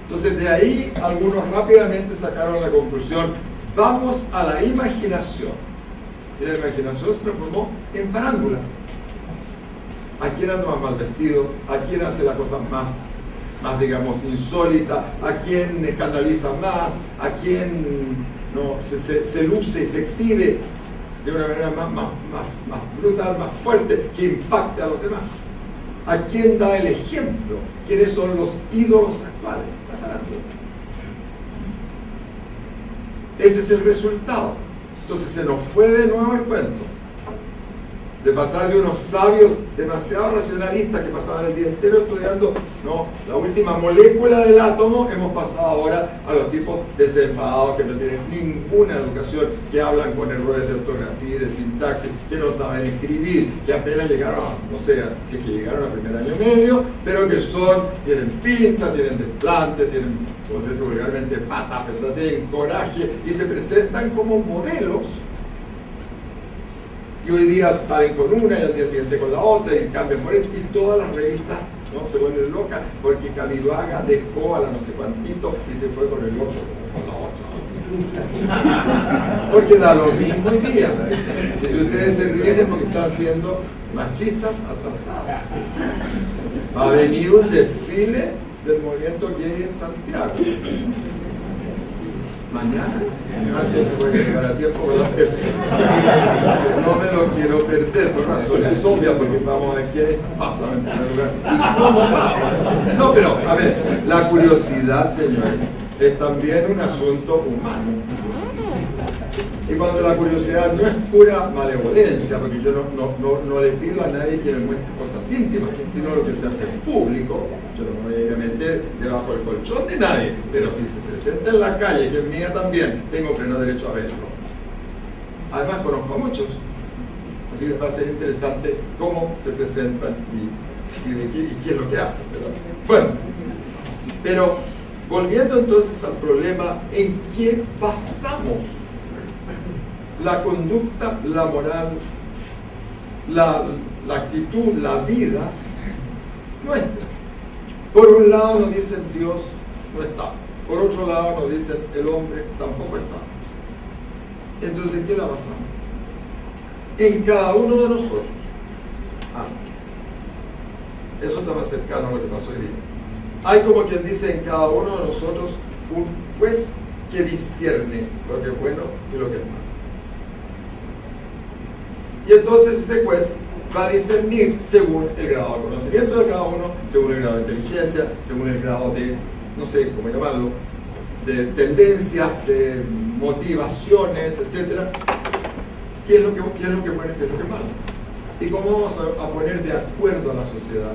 Entonces, de ahí algunos rápidamente sacaron la conclusión, vamos a la imaginación. Y la imaginación se transformó en farándula. ¿A quién anda más mal vestido? ¿A quién hace la cosa más digamos, insólita? ¿A quién escandaliza más? ¿A quién se luce y se exhibe de una manera más brutal, más fuerte, que impacte a los demás? ¿A quién da el ejemplo? ¿Quiénes son los ídolos actuales? La farándula. Ese es el resultado. Entonces se nos fue de nuevo el cuento. De pasar de unos sabios demasiado racionalistas que pasaban el día entero estudiando la última molécula del átomo, hemos pasado ahora a los tipos desenfadados que no tienen ninguna educación, que hablan con errores de ortografía y de sintaxis, que no saben escribir, que apenas llegaron, no sé si es que llegaron a primer año medio, pero que tienen pinta, tienen desplante, tienen, como se dice vulgarmente, patas, ¿verdad? Tienen coraje y se presentan como modelos. Y hoy día salen con una y al día siguiente con la otra y cambian por esto, y todas las revistas se vuelven locas porque Camiloaga dejó a la no sé cuantito y se fue con el otro, con la otra. Porque da lo mismo hoy día. Si ustedes se ríen es porque están siendo machistas atrasados. Va a venir un desfile del movimiento gay en Santiago. ¿Mañana? Entonces voy a llegar a tiempo con la no me lo quiero perder por razones obvias, porque vamos a ver quiénes pasan en primer lugar y cómo pasan. No, pero, a ver, la curiosidad, señores, es también un asunto humano. Y cuando la curiosidad no es pura malevolencia, porque yo no le pido a nadie que me muestre cosas íntimas, sino lo que se hace en público, yo no me voy a ir a meter debajo del colchón de nadie, pero si se presenta en la calle, que es mía también, tengo pleno derecho a verlo. Además conozco a muchos, así que va a ser interesante cómo se presentan y qué es lo que hacen, ¿verdad? Bueno, pero volviendo entonces al problema, ¿en qué basamos la conducta, la moral, la actitud, la vida nuestra? Por un lado nos dicen Dios no está, por otro lado nos dicen el hombre tampoco está. Entonces, ¿en qué la basamos? En cada uno de nosotros. Eso está más cercano a lo que pasó hoy día. Hay, como quien dice, en cada uno de nosotros un juez que discierne lo que es bueno y lo que es malo. Y entonces ese juez va a discernir según el grado de conocimiento de cada uno, según el grado de inteligencia, según el grado de, no sé cómo llamarlo, de tendencias, de motivaciones, etc. ¿Qué es lo que bueno y qué es lo que es malo? ¿Y cómo vamos a poner de acuerdo a la sociedad?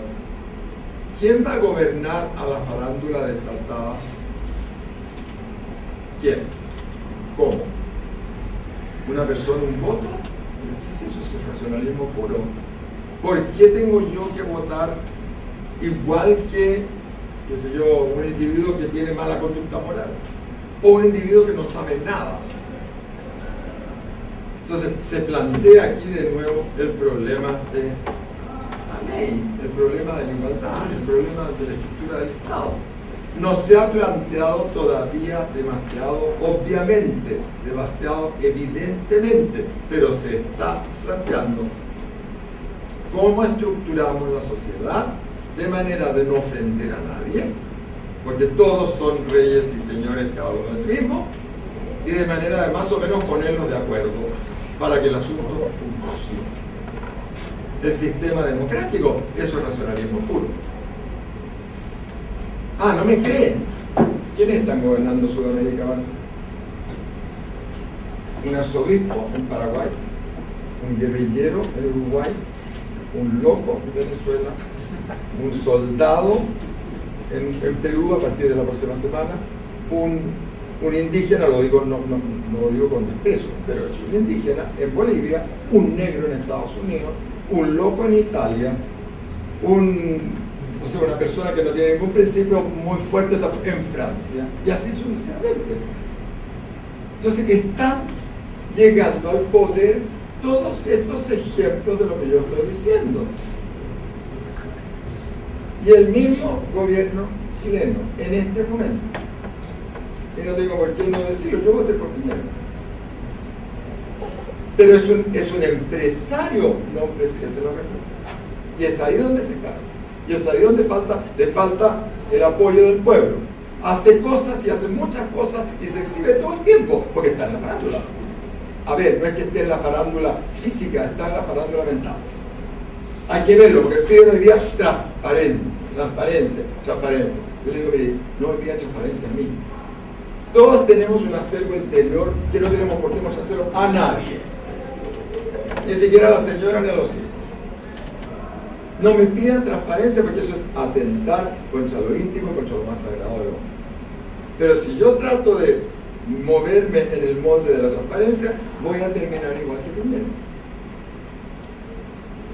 ¿Quién va a gobernar a la farándula desatada? ¿Quién? ¿Cómo? ¿Una persona, un voto? ¿Qué es eso? ¿Eso es racionalismo puro? ¿Por qué tengo yo que votar igual que, qué sé yo, un individuo que tiene mala conducta moral? O un individuo que no sabe nada. Entonces, se plantea aquí de nuevo el problema de la ley, el problema de la igualdad, el problema de la estructura del Estado. No se ha planteado todavía demasiado obviamente, demasiado evidentemente, pero se está planteando cómo estructuramos la sociedad de manera de no ofender a nadie, porque todos son reyes y señores cada uno de sí mismo, y de manera de más o menos ponernos de acuerdo para que el asunto funcione. El sistema democrático, eso es racionalismo puro. ¿No me creen? ¿Quiénes están gobernando Sudamérica ahora? Un arzobispo en Paraguay, un guerrillero en Uruguay, un loco en Venezuela, un soldado en Perú a partir de la próxima semana, un indígena, no lo digo con desprecio, pero es un indígena en Bolivia, un negro en Estados Unidos, un loco en Italia, una persona que no tiene ningún principio muy fuerte en Francia, y así sucesivamente. Entonces están llegando al poder todos estos ejemplos de lo que yo estoy diciendo. Y el mismo gobierno chileno, en este momento, y no tengo por qué no decirlo, yo voté por Piñera, pero es un empresario, no un presidente de la República, y es ahí donde se cae. Y es ahí donde le falta el apoyo del pueblo. Hace cosas y hace muchas cosas y se exhibe todo el tiempo, porque está en la farándula. A ver, no es que esté en la farándula física, está en la farándula mental. Hay que verlo, porque piden hoy día transparencia. Yo le digo, mire, no me pidan transparencia a mí. Todos tenemos un acervo interior que no tenemos por qué mostrárselo a nadie. Ni siquiera a la señora ni a los hijos. No me pidan transparencia porque eso es atentar contra lo íntimo, contra lo más sagrado del hombre. Pero si yo trato de moverme en el molde de la transparencia, voy a terminar igual que Piñera.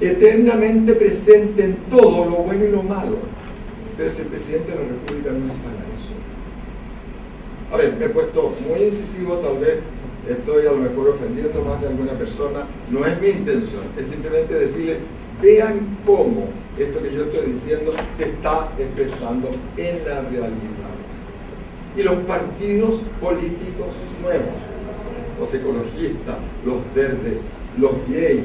Eternamente presente en todo lo bueno y lo malo. Pero si el presidente de la República no es para eso. A ver, me he puesto muy incisivo, tal vez estoy a lo mejor ofendiendo más de alguna persona. No es mi intención, es simplemente decirles: vean cómo esto que yo estoy diciendo se está expresando en la realidad. Y los partidos políticos nuevos, los ecologistas, los verdes, los gays,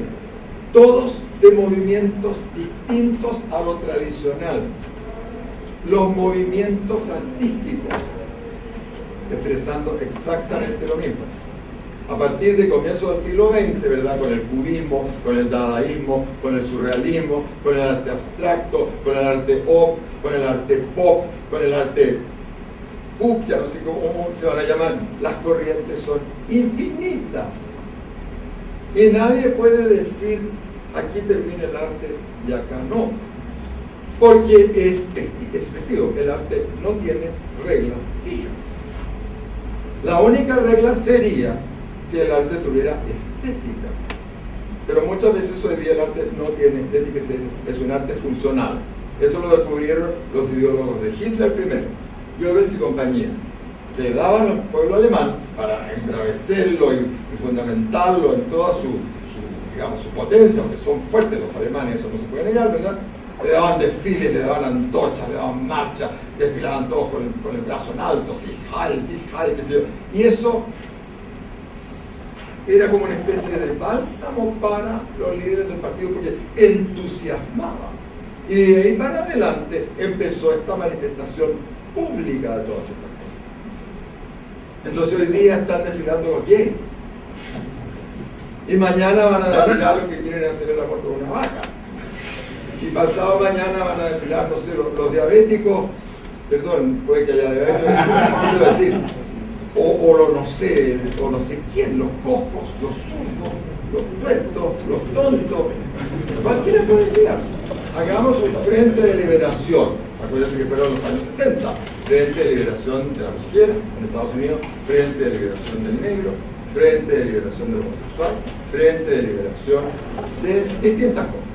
todos de movimientos distintos a lo tradicional, los movimientos artísticos, expresando exactamente lo mismo. A partir de comienzos del siglo XX, ¿verdad? Con el cubismo, con el dadaísmo, con el surrealismo, con el arte abstracto, con el arte op, con el arte pop, con el arte pup, ya no sé cómo se van a llamar, las corrientes son infinitas. Y nadie puede decir, aquí termina el arte y acá no. Porque es efectivo, el arte no tiene reglas fijas. La única regla sería que el arte tuviera estética. Pero muchas veces hoy día el arte no tiene estética, es un arte funcional. Eso lo descubrieron los ideólogos de Hitler primero, Goebbels y compañía. Le daban al pueblo alemán para entravecerlo y fundamentarlo en toda su potencia, porque son fuertes los alemanes, eso no se puede negar, ¿verdad? Le daban desfiles, le daban antorchas, le daban marcha, desfilaban todos con el brazo en alto, Sieg Heil, qué sé yo. Y eso era como una especie de bálsamo para los líderes del partido porque entusiasmaba. Y de ahí para adelante empezó esta manifestación pública de todas estas cosas. Entonces hoy día están desfilando los gays. Y mañana van a desfilar los que quieren hacer el amor con una vaca. Y pasado mañana van a desfilar, no sé, los diabéticos, perdón, puede que haya diabéticos, quiero decir, o no sé quién, los cojos, los zurdos, los tuertos, los tontos, cualquiera puede desfilar. Hagamos un frente de liberación, acuérdense que fueron los años 60, frente de liberación de la mujer en Estados Unidos, frente de liberación del negro, frente de liberación del homosexual, frente de liberación de distintas cosas.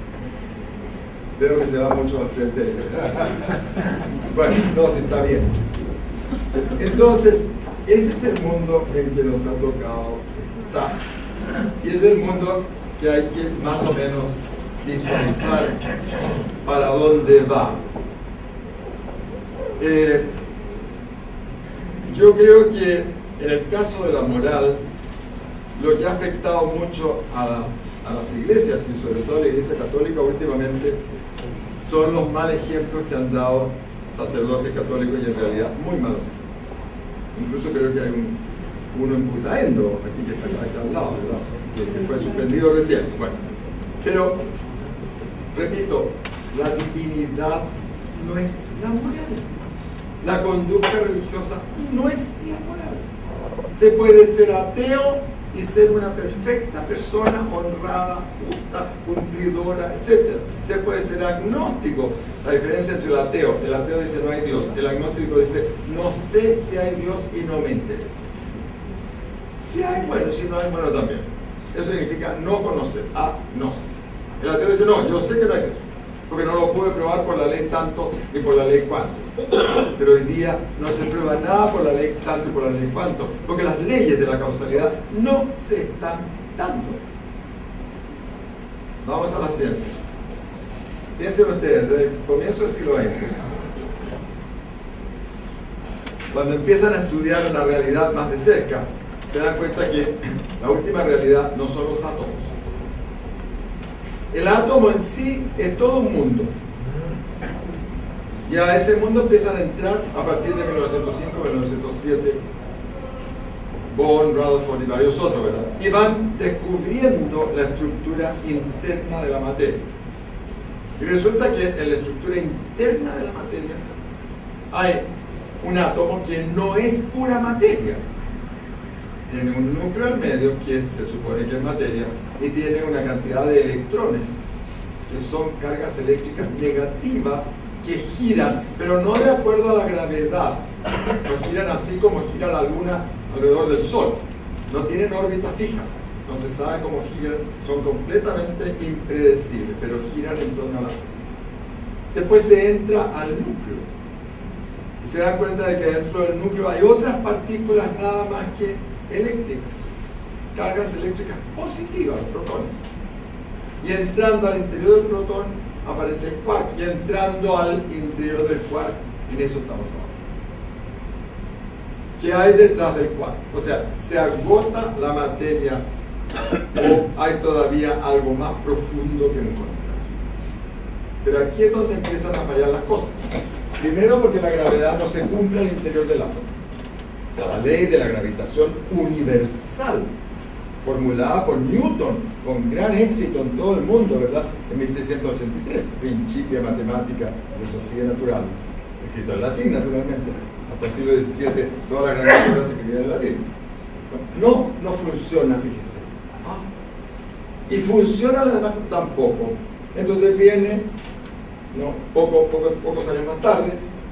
Veo que se va mucho al frente de liberación. Bueno, no, si está bien. Entonces, ese es el mundo en que nos ha tocado estar. Y es el mundo que hay que más o menos visualizar para dónde va. Yo creo que en el caso de la moral, lo que ha afectado mucho a las iglesias, y sobre todo a la Iglesia Católica últimamente, son los mal ejemplos que han dado sacerdotes católicos y en realidad muy malos ejemplos. Incluso creo que hay uno en Putaendo, aquí que está acá al lado, ¿verdad? Que fue suspendido recién. Bueno, pero, repito, la divinidad no es la moral. La conducta religiosa no es la moral. Se puede ser ateo y ser una perfecta persona, honrada, justa, cumplidora, etc. Se puede ser agnóstico. La diferencia entre el ateo dice no hay Dios, el agnóstico dice no sé si hay Dios y no me interesa. Si hay, bueno, si no hay, bueno también. Eso significa no conocer, agnosis. El ateo dice no, yo sé que no hay Dios, porque no lo pude probar por la ley tanto ni por la ley cuanto. Pero hoy día no se prueba nada por la ley tanto y por la ley cuanto, porque las leyes de la causalidad no se están dando. Vamos a la ciencia. Piensen ustedes, desde el comienzo del siglo XX, cuando empiezan a estudiar la realidad más de cerca, se dan cuenta que la última realidad no son los átomos. El átomo en sí es todo un mundo. Y a ese mundo empiezan a entrar a partir de 1905, 1907, Bohr, Rutherford y varios otros, ¿verdad? Y van descubriendo la estructura interna de la materia. Y resulta que en la estructura interna de la materia hay un átomo que no es pura materia. Tiene un núcleo al medio que se supone que es materia y tiene una cantidad de electrones que son cargas eléctricas negativas que giran, pero no de acuerdo a la gravedad. No giran así como gira la luna alrededor del sol. No tienen órbitas fijas. No se sabe cómo giran. Son completamente impredecibles, pero giran en torno a la luna. Después se entra al núcleo. Y se dan cuenta de que dentro del núcleo hay otras partículas nada más que eléctricas. Cargas eléctricas positivas, protones. Y entrando al interior del protón aparece el quark, y entrando al interior del quark, en eso estamos ahora. ¿Qué hay detrás del quark? O sea, ¿se agota la materia o hay todavía algo más profundo que encontrar? Pero aquí es donde empiezan a fallar las cosas. Primero porque la gravedad no se cumple al interior del átomo. O sea, la ley de la gravitación universal, formulada por Newton con gran éxito en todo el mundo, ¿verdad? En 1683, Principia Mathematica Philosophiae Naturalis, escrito en latín, naturalmente. Hasta el siglo XVII, todas las grandes obras se escribían en latín. No funciona, fíjese. Y funciona la demás tampoco. Entonces viene, pocos años más tarde,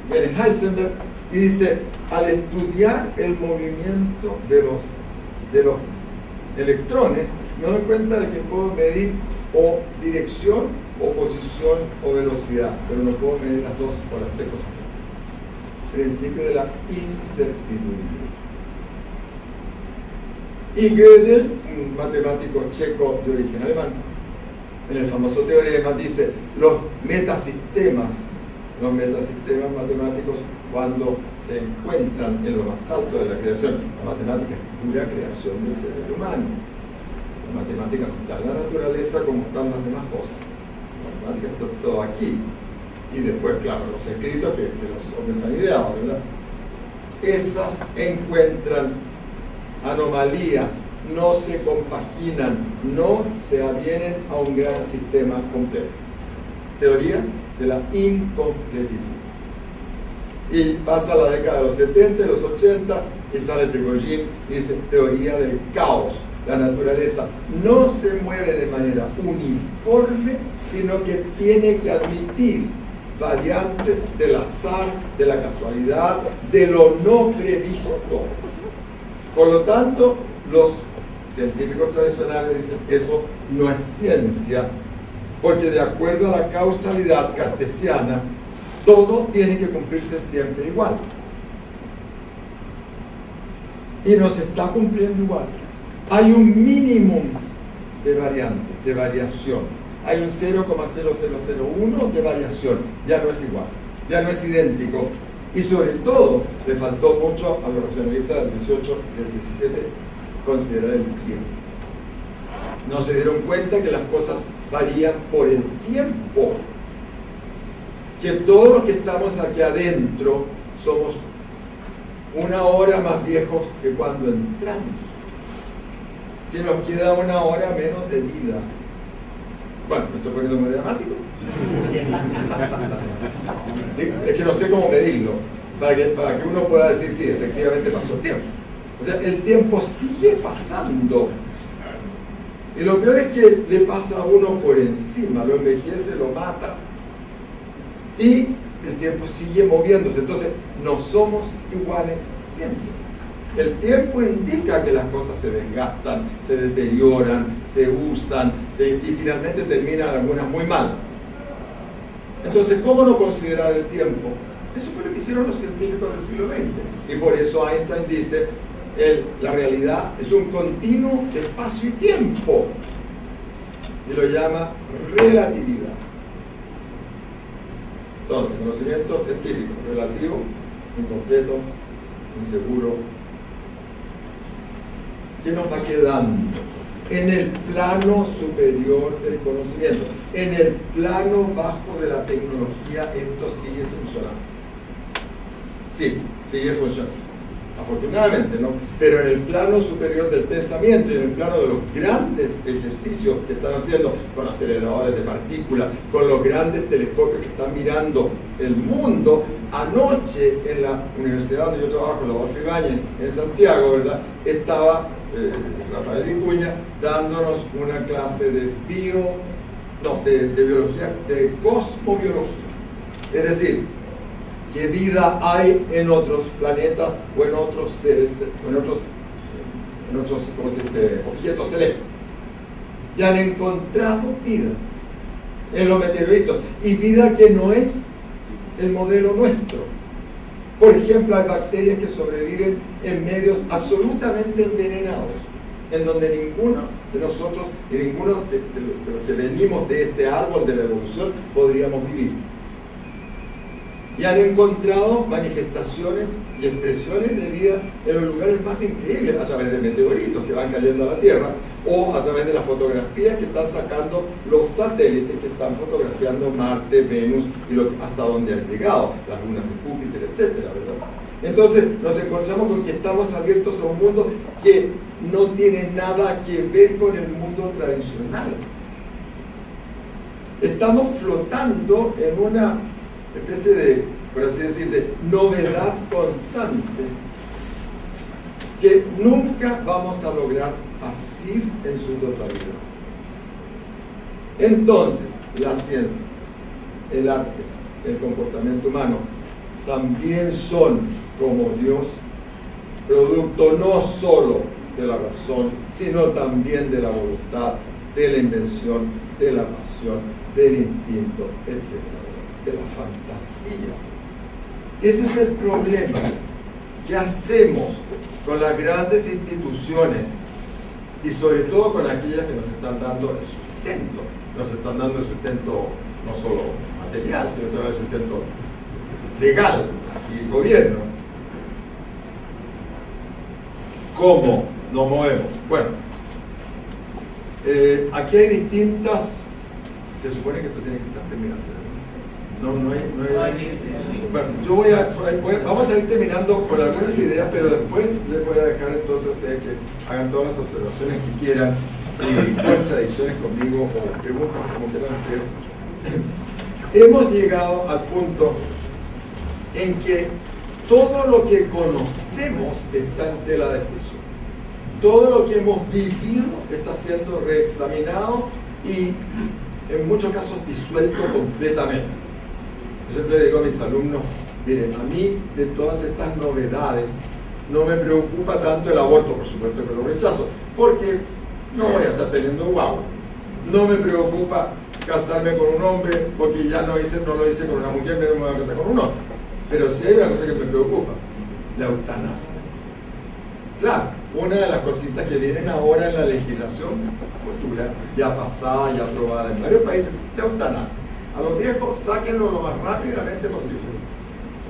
viene Heisenberg y dice, al estudiar el movimiento de los electrones, me doy cuenta de que puedo medir o dirección, o posición, o velocidad, pero no puedo medir las dos o las tres cosas. Principio de la incertidumbre. Y Gödel, un matemático checo de origen alemán, en el famoso teorema dice, los metasistemas matemáticos, cuando se encuentran en lo más alto de la creación, la matemática es pura creación del cerebro humano. La matemática no está en la naturaleza como están las demás cosas. La matemática está todo aquí. Y después, claro, los escritos que los hombres han ideado, ¿verdad? Esas encuentran anomalías, no se compaginan, no se avienen a un gran sistema completo. Teoría de la incompletitud. Y pasa la década de los 70, de los 80, y sale Prigogine y dice teoría del caos. La naturaleza no se mueve de manera uniforme, sino que tiene que admitir variantes del azar, de la casualidad, de lo no previsto. Por lo tanto, los científicos tradicionales dicen que eso no es ciencia, porque de acuerdo a la causalidad cartesiana, todo tiene que cumplirse siempre igual. Y no se está cumpliendo igual. Hay un mínimo de variante, de variación. Hay un 0,0001 de variación. Ya no es igual, ya no es idéntico. Y sobre todo, le faltó mucho a los racionalistas del 18 y del 17 considerar el tiempo. No se dieron cuenta que las cosas varían por el tiempo. Que todos los que estamos aquí adentro somos una hora más viejos que cuando entramos. Que nos queda una hora menos de vida. Bueno, ¿me estoy poniendo muy dramático? Es que no sé cómo medirlo, para que uno pueda decir, sí, efectivamente pasó el tiempo. O sea, el tiempo sigue pasando. Y lo peor es que le pasa a uno por encima, lo envejece, lo mata. Y el tiempo sigue moviéndose. Entonces, no somos iguales siempre. El tiempo indica que las cosas se desgastan, se deterioran, se usan, y finalmente terminan algunas muy mal. Entonces, ¿cómo no considerar el tiempo? Eso fue lo que hicieron los científicos del siglo XX. Y por eso Einstein dice, la realidad es un continuo de espacio y tiempo. Y lo llama relatividad. Entonces, conocimiento científico, relativo, incompleto, inseguro. ¿Qué nos va quedando? En el plano superior del conocimiento, en el plano bajo de la tecnología, esto sigue funcionando. Sí, sigue funcionando. Afortunadamente, ¿no? Pero en el plano superior del pensamiento y en el plano de los grandes ejercicios que están haciendo con aceleradores de partículas, con los grandes telescopios que están mirando el mundo, anoche en la universidad donde yo trabajo, la Adolfo Ibáñez, en Santiago, ¿verdad? Estaba Rafael Vicuña dándonos una clase de biología, de cosmobiología. Es decir, qué vida hay en otros planetas o en otros seres, en otros ¿cómo se dice?, objetos celestes. Ya han encontrado vida en los meteoritos, y vida que no es el modelo nuestro. Por ejemplo, hay bacterias que sobreviven en medios absolutamente envenenados, en donde ninguno de nosotros y ninguno de los que venimos de este árbol de la evolución podríamos vivir. Y han encontrado manifestaciones y expresiones de vida en los lugares más increíbles, a través de meteoritos que van cayendo a la Tierra, o a través de las fotografías que están sacando los satélites que están fotografiando Marte, Venus y hasta donde han llegado, las lunas de Júpiter, etcétera, ¿verdad? Entonces nos encontramos con que estamos abiertos a un mundo que no tiene nada que ver con el mundo tradicional. Estamos flotando en una especie de, por así decir, de novedad constante que nunca vamos a lograr asir en su totalidad. Entonces, la ciencia, el arte, el comportamiento humano también son, como Dios, producto no solo de la razón, sino también de la voluntad, de la invención, de la pasión, del instinto, etc. De la fantasía. Ese es el problema. ¿Qué hacemos con las grandes instituciones y sobre todo con aquellas que nos están dando el sustento? Nos están dando el sustento no solo material, sino también el sustento legal y gobierno. ¿Cómo nos movemos? Bueno, aquí hay distintas. Se supone que esto tiene que estar terminando. No hay. Bueno, vamos a ir terminando con algunas ideas, pero después les voy a dejar entonces a ustedes que hagan todas las observaciones que quieran, contradicciones conmigo o preguntas como quieran ustedes. Hemos llegado al punto en que todo lo que conocemos está en tela de juicio. Todo lo que hemos vivido está siendo reexaminado y en muchos casos disuelto completamente. Yo siempre digo a mis alumnos, miren, a mí de todas estas novedades no me preocupa tanto el aborto, por supuesto que lo rechazo, porque no voy a estar teniendo guagua. No me preocupa casarme con un hombre, porque ya no lo hice con una mujer, pero me voy a casar con un hombre. Pero sí hay una cosa que me preocupa, la eutanasia. Claro, una de las cositas que vienen ahora en la legislación futura, ya pasada, ya aprobada en varios países, la eutanasia. A los viejos, sáquenlo lo más rápidamente posible.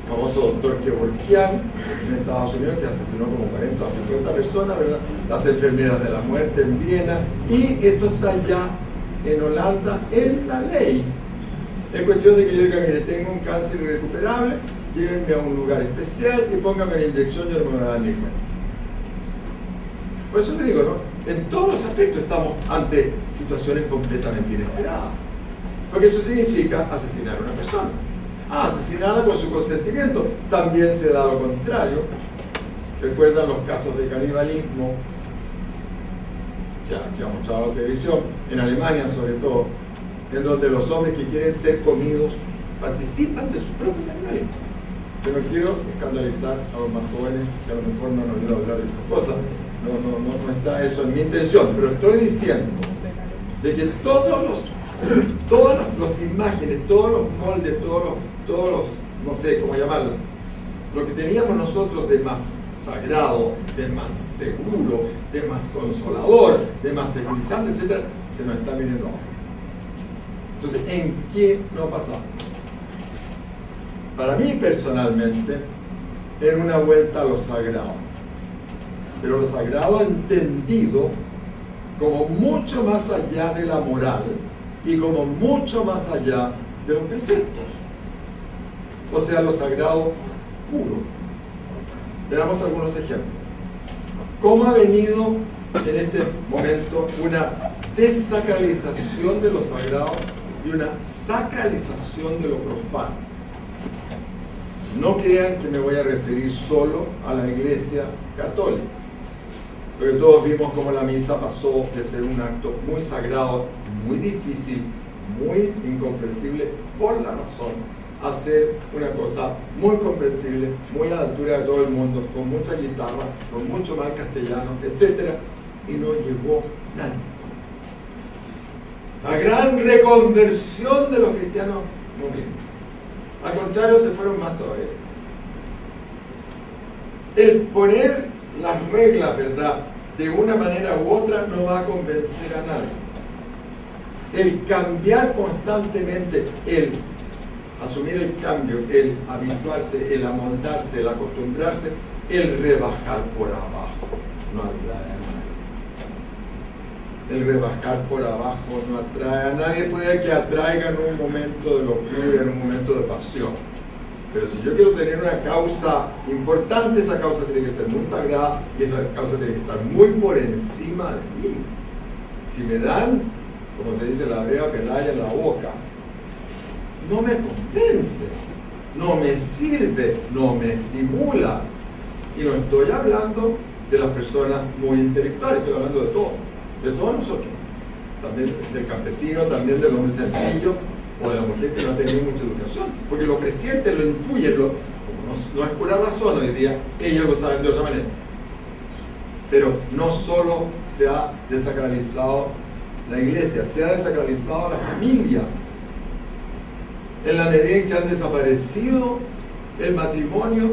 El famoso doctor Kevorkian en Estados Unidos, que asesinó como 40 o 50 personas, ¿verdad? Las enfermedades de la muerte en Viena, y esto está ya en Holanda en la ley. Es cuestión de que yo diga, mire, tengo un cáncer irrecuperable, llévenme a un lugar especial y pónganme la inyección y yo no me voy a dar ni cuenta. Por eso te digo, ¿no? En todos los aspectos estamos ante situaciones completamente inesperadas. Porque eso significa asesinar a una persona. Asesinarla con su consentimiento. También se da lo contrario. ¿Recuerdan los casos de canibalismo que ha mostrado la televisión? En Alemania, sobre todo, en donde los hombres que quieren ser comidos participan de su propio canibalismo. Yo no quiero escandalizar a los más jóvenes que a lo mejor no han oído hablar de estas cosas. No está eso en mi intención, pero estoy diciendo de que todas las imágenes, todos los moldes, todos los, no sé cómo llamarlo, lo que teníamos nosotros de más sagrado, de más seguro, de más consolador, de más segurizante, etc., se nos está viniendo ahora. Entonces, ¿en qué no pasamos? Para mí personalmente, en una vuelta a lo sagrado. Pero lo sagrado entendido como mucho más allá de la moral y como mucho más allá de los preceptos. O sea, lo sagrado puro. Veamos algunos ejemplos. ¿Cómo ha venido en este momento una desacralización de lo sagrado y una sacralización de lo profano? No crean que me voy a referir solo a la Iglesia Católica, porque todos vimos cómo la misa pasó de ser un acto muy sagrado, muy difícil, muy incomprensible por la razón, a ser una cosa muy comprensible, muy a la altura de todo el mundo, con mucha guitarra, con mucho mal castellano, etc. Y no llegó nadie. La gran reconversión de los cristianos no vino. Al contrario, se fueron más todavía. El poner las reglas, ¿verdad?, de una manera u otra no va a convencer a nadie. El cambiar constantemente, el asumir el cambio, el habituarse, el amoldarse, el acostumbrarse, el rebajar por abajo, no atrae a nadie. El rebajar por abajo no atrae a nadie, puede que atraiga en un momento de locura, en un momento de pasión, Pero si yo quiero tener una causa importante, esa causa tiene que ser muy sagrada y esa causa tiene que estar muy por encima de mí. Si me dan, como se dice en la hebrea, pelaya en la boca, no me convence, no me sirve, no me estimula. Y no estoy hablando de las personas muy intelectuales, estoy hablando de todos nosotros. También del campesino, también del hombre sencillo, o de la mujer que no ha tenido mucha educación, porque lo presienten, lo intuyen, como no es pura razón hoy día, ellos lo saben de otra manera. Pero no solo se ha desacralizado la iglesia, se ha desacralizado la familia, en la medida en que han desaparecido el matrimonio,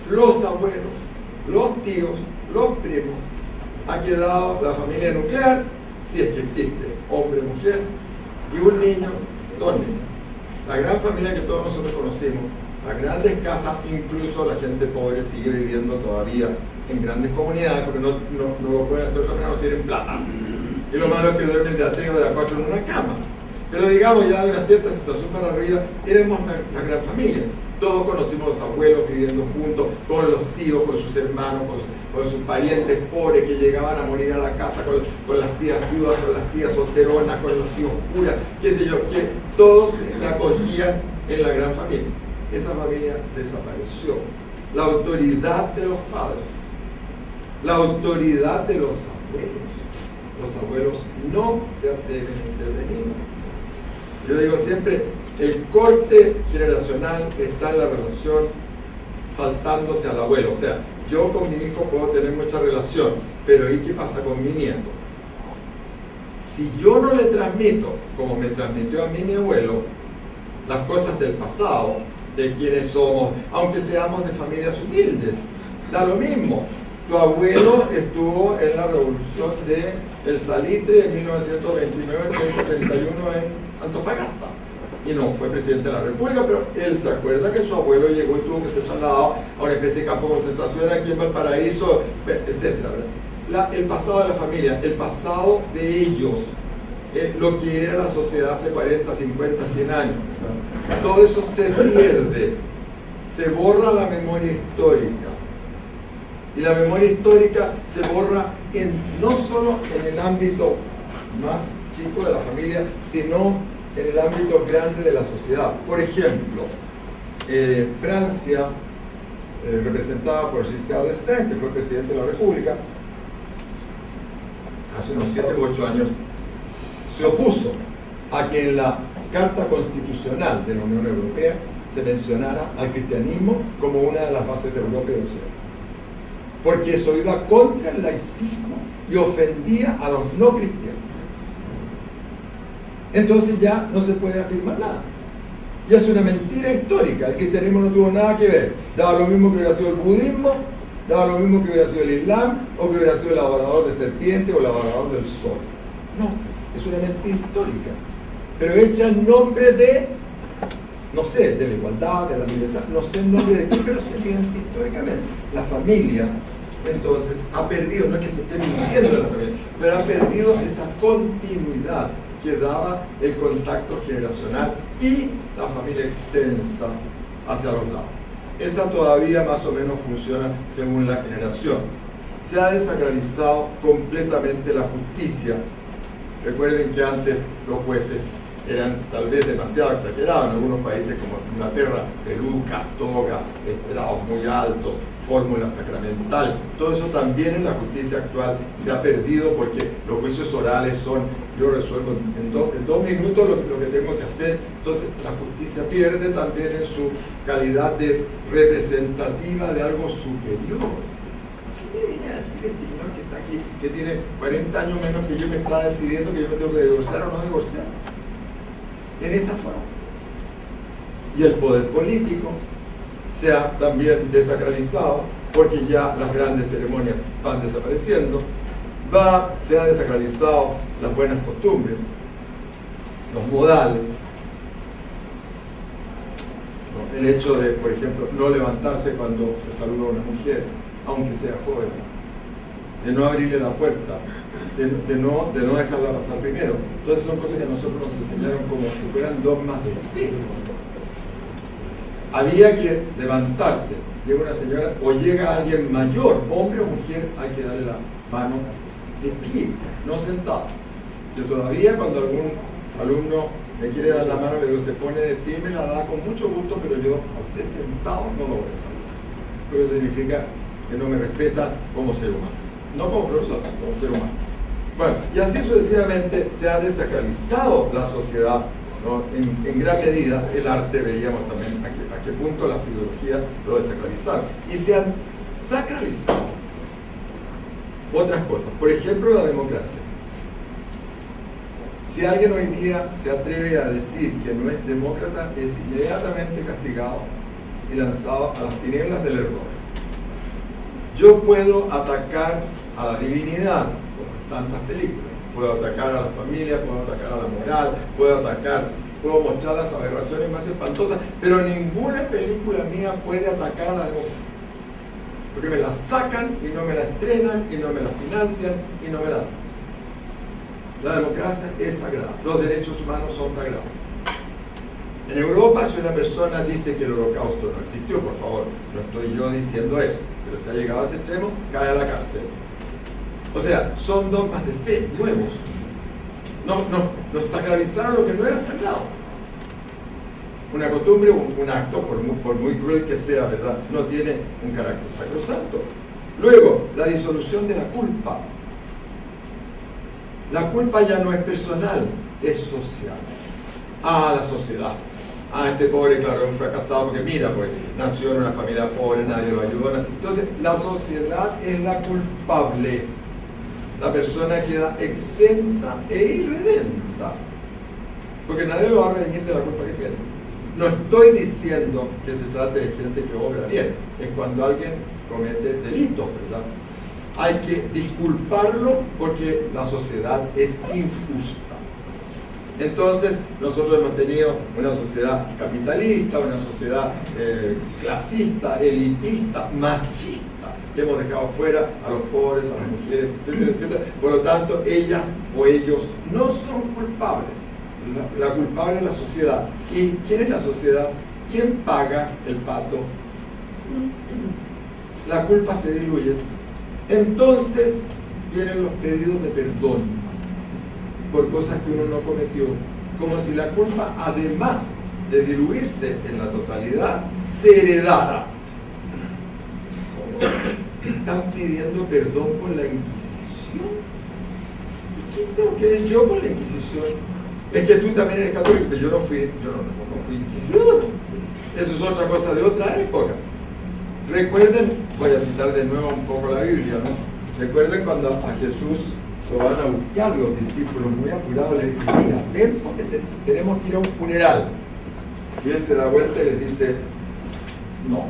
los abuelos, los tíos, los primos, ha quedado la familia nuclear, si es que existe, hombre, mujer, y un niño, dos niños. La gran familia que todos nosotros conocemos, las grandes casas, incluso la gente pobre sigue viviendo todavía en grandes comunidades porque no lo pueden hacer de otra manera, no tienen plata. Y lo malo es que duermen de a 3 o de a 4 en una cama. Pero digamos, ya de una cierta situación para arriba, éramos una gran familia. Todos conocimos a los abuelos viviendo juntos, con los tíos, con sus hermanos, con sus parientes pobres que llegaban a morir a la casa, con las tías viudas, con las tías solteronas, con los tíos curas, qué sé yo, que todos se acogían en la gran familia. Esa familia desapareció. La autoridad de los padres, la autoridad de los abuelos no se atreven a intervenir. Yo digo siempre, el corte generacional está en la relación saltándose al abuelo. O sea, yo con mi hijo puedo tener mucha relación, pero ¿y qué pasa con mi nieto? Si yo no le transmito, como me transmitió a mí mi abuelo, las cosas del pasado, de quiénes somos, aunque seamos de familias humildes, da lo mismo. Tu abuelo estuvo en la revolución del salitre de 1929-1931 en Antofagasta y no fue presidente de la República, pero él se acuerda que su abuelo llegó y tuvo que ser trasladado a una especie de campo de concentración aquí en Valparaíso, etc. El pasado de la familia, el pasado de ellos, lo que era la sociedad hace 40, 50, 100 años, ¿verdad? Todo eso se pierde, se borra la memoria histórica. Y la memoria histórica se borra no solo en el ámbito más chico de la familia, sino en el ámbito grande de la sociedad. Por ejemplo, Francia, representada por Giscard d'Estaing, que fue presidente de la República, hace unos 7 u 8 años, se opuso a que en la Carta Constitucional de la Unión Europea se mencionara al cristianismo como una de las bases de Europa y de Occidente, porque eso iba contra el laicismo y ofendía a los no cristianos. Entonces ya no se puede afirmar nada. Y es una mentira histórica. El cristianismo no tuvo nada que ver. Daba lo mismo que hubiera sido el budismo, daba lo mismo que hubiera sido el islam, o que hubiera sido el adorador de serpiente o el adorador del sol. No, es una mentira histórica. Pero hecha en nombre de, no sé, de la igualdad, de la libertad, no sé en nombre de qué, pero se miente históricamente. La familia, entonces, ha perdido, no es que se esté mintiendo de la familia, pero ha perdido esa continuidad que daba el contacto generacional y la familia extensa hacia los lados. Esa todavía más o menos funciona según la generación. Se ha desacralizado completamente la justicia. Recuerden que antes los jueces eran tal vez demasiado exagerados en algunos países como Inglaterra, pelucas, togas, estrados muy altos, fórmula sacramental. Todo eso también en la justicia actual se ha perdido porque los juicios orales son, yo resuelvo en 2 minutos lo que tengo que hacer. Entonces la justicia pierde también en su calidad de representativa de algo superior. ¿Qué me viene a decir este señor que está aquí, que tiene 40 años menos que yo, me está decidiendo que yo me tengo que divorciar o no divorciar? En esa forma. Y el poder político se ha también desacralizado porque ya las grandes ceremonias van desapareciendo, se han desacralizado las buenas costumbres, los modales, ¿no? El hecho de, por ejemplo, no levantarse cuando se saluda a una mujer, aunque sea joven, de no abrirle la puerta, de no dejarla pasar primero. Entonces son cosas que a nosotros nos enseñaron como si fueran dogmas de fe. había que levantarse. Llega una señora o llega alguien mayor, hombre o mujer, hay que darle la mano de pie, no sentado. Yo todavía cuando algún alumno me quiere dar la mano, pero se pone de pie, me la da con mucho gusto, pero yo a usted sentado no lo voy a saludar. Porque eso significa que no me respeta como ser humano. No como profesor, como ser humano. Bueno, y así sucesivamente se ha desacralizado la sociedad, ¿no? En gran medida el arte, veíamos también a qué punto la psicología lo desacralizaron. Y se han sacralizado otras cosas. Por ejemplo, la democracia. Si alguien hoy día se atreve a decir que no es demócrata, es inmediatamente castigado y lanzado a las tinieblas del error. Yo puedo atacar a la divinidad, como en tantas películas. Puedo atacar a la familia, puedo atacar a la moral, puedo mostrar las aberraciones más espantosas, pero ninguna película mía puede atacar a la democracia. Porque me la sacan y no me la estrenan y no me la financian y no me la dan. La democracia es sagrada, los derechos humanos son sagrados. En Europa, si una persona dice que el holocausto no existió, por favor, no estoy yo diciendo eso, pero si ha llegado a ese extremo, cae a la cárcel. O sea, son dogmas de fe nuevos. Nos sacralizaron lo que no era sagrado. Una costumbre, un acto, por muy cruel que sea, ¿verdad?, no tiene un carácter sacrosanto. Luego, la disolución de la culpa. La culpa ya no es personal, es social. La sociedad. Este pobre, claro, es un fracasado porque mira, pues nació en una familia pobre, nadie lo ayudó. Entonces, la sociedad es la culpable. La persona queda exenta e irredenta. Porque nadie lo va a redimir de la culpa que tiene. No estoy diciendo que se trate de gente que obra bien. Es cuando alguien comete delitos, ¿verdad? Hay que disculparlo porque la sociedad es injusta. Entonces, nosotros hemos tenido una sociedad capitalista, una sociedad clasista, elitista, machista. Hemos dejado fuera a los pobres, a las mujeres, etcétera, etcétera. Por lo tanto, ellas o ellos no son culpables. La culpable es la sociedad. ¿Y quién es la sociedad? ¿Quién paga el pato? La culpa se diluye. Entonces vienen los pedidos de perdón por cosas que uno no cometió, como si la culpa, además de diluirse en la totalidad, se heredara. Están pidiendo perdón por la Inquisición. ¿Qué tengo que ver yo con la Inquisición? Es que tú también eres católico, pero yo no fui inquisidor. Eso es otra cosa de otra época. Recuerden, voy a citar de nuevo un poco la Biblia, ¿no? Recuerden cuando a Jesús lo van a buscar los discípulos muy apurados, le dicen, mira, ven porque tenemos que ir a un funeral. Y él se da vuelta y les dice, no,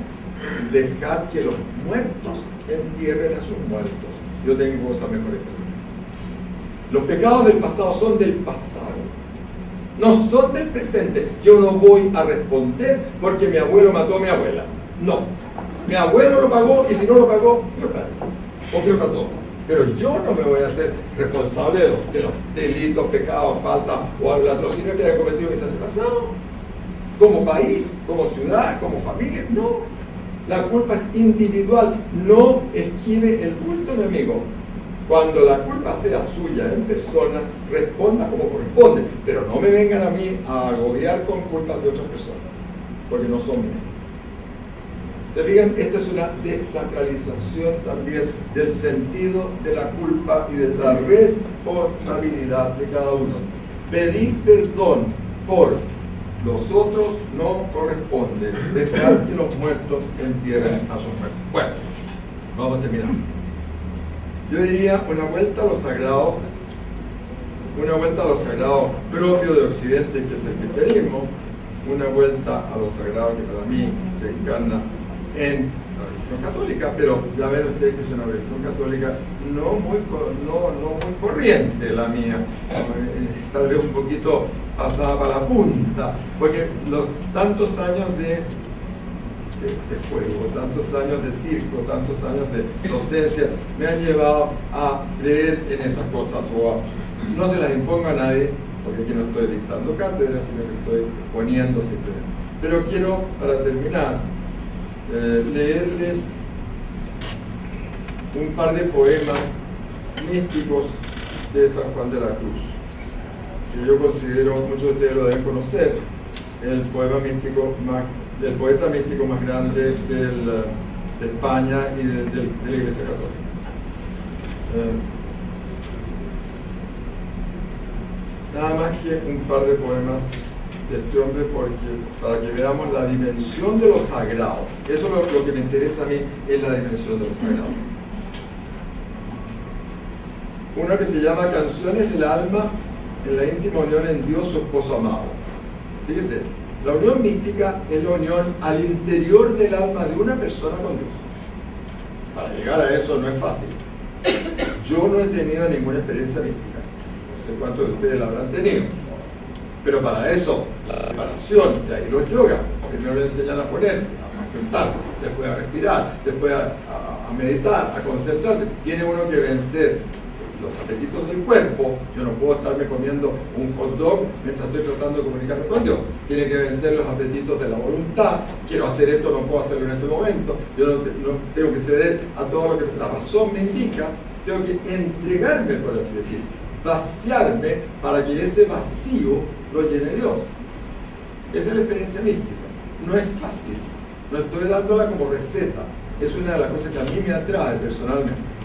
dejad que los muertos entierren a sus muertos. Yo tengo cosas mejores que hacer. Los pecados del pasado son del pasado, no son del presente. Yo no voy a responder porque mi abuelo mató a mi abuela. No. Mi abuelo lo pagó y si no lo pagó, yo pago. O que lo mató. Pero yo no me voy a hacer responsable de los delitos, pecados, faltas o latrocinio que haya cometido mis antepasados. Como país, como ciudad, como familia, no. La culpa es individual. No esquive el culto, mi amigo. Cuando la culpa sea suya en persona, responda como corresponde. Pero no me vengan a mí a agobiar con culpas de otras personas, porque no son mías. ¿Se fijan? Esta es una desacralización también del sentido de la culpa y de la responsabilidad de cada uno. Pedir perdón por los otros no corresponde. Dejar que los muertos entierren a sus muertos. Bueno, vamos a terminar. Yo diría una vuelta a lo sagrado propio de Occidente, que es el cristianismo, una vuelta a lo sagrado que para mí se encarna en la religión católica, pero ya ven ustedes que es una religión católica no muy corriente la mía, tal vez un poquito pasada para la punta, porque los tantos años de juego, tantos años de circo, tantos años de docencia me han llevado a creer en esas cosas, o no se las impongo a nadie, porque aquí no estoy dictando cátedra, sino que estoy poniendo simplemente. Pero quiero, para terminar, leerles un par de poemas místicos de San Juan de la Cruz, que yo considero, muchos de ustedes lo deben conocer, el poeta místico más grande de España y de la Iglesia Católica. Nada más que un par de poemas de este hombre, para que veamos la dimensión de lo sagrado. Eso es lo que me interesa a mí, es la dimensión de lo sagrado. Uno que se llama Canciones del alma en la íntima unión en Dios, su esposo amado. Fíjense, la unión mística es la unión al interior del alma de una persona con Dios. Para llegar a eso no es fácil. Yo no he tenido ninguna experiencia mística. No sé cuántos de ustedes la habrán tenido. Pero para eso, la preparación, de ahí los yogas, primero le enseñan a ponerse, a sentarse, después a respirar, después a meditar, a concentrarse. Tiene uno que vencer los apetitos del cuerpo. Yo no puedo estarme comiendo un hot dog mientras estoy tratando de comunicarme con Dios. Tiene que vencer los apetitos de la voluntad. Quiero hacer esto, no puedo hacerlo en este momento. Yo no tengo que ceder a todo lo que la razón me indica. Tengo que entregarme, por así decir, vaciarme para que ese vacío lo llene Dios. Esa es la experiencia mística. No es fácil. No estoy dándola como receta. Es una de las cosas que a mí me atrae personalmente.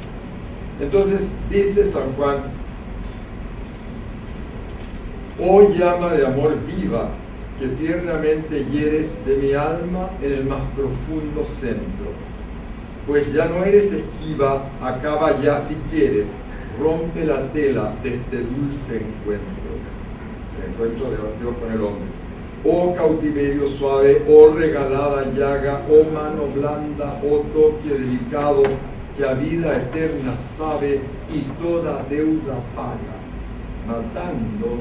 Entonces dice San Juan: oh llama de amor viva, que tiernamente hieres de mi alma en el más profundo centro. Pues ya no eres esquiva, acaba ya si quieres, rompe la tela de este dulce encuentro. El encuentro de Dios con el hombre. Oh cautiverio suave, oh regalada llaga, oh mano blanda, oh toque delicado, que a vida eterna sabe y toda deuda paga, matando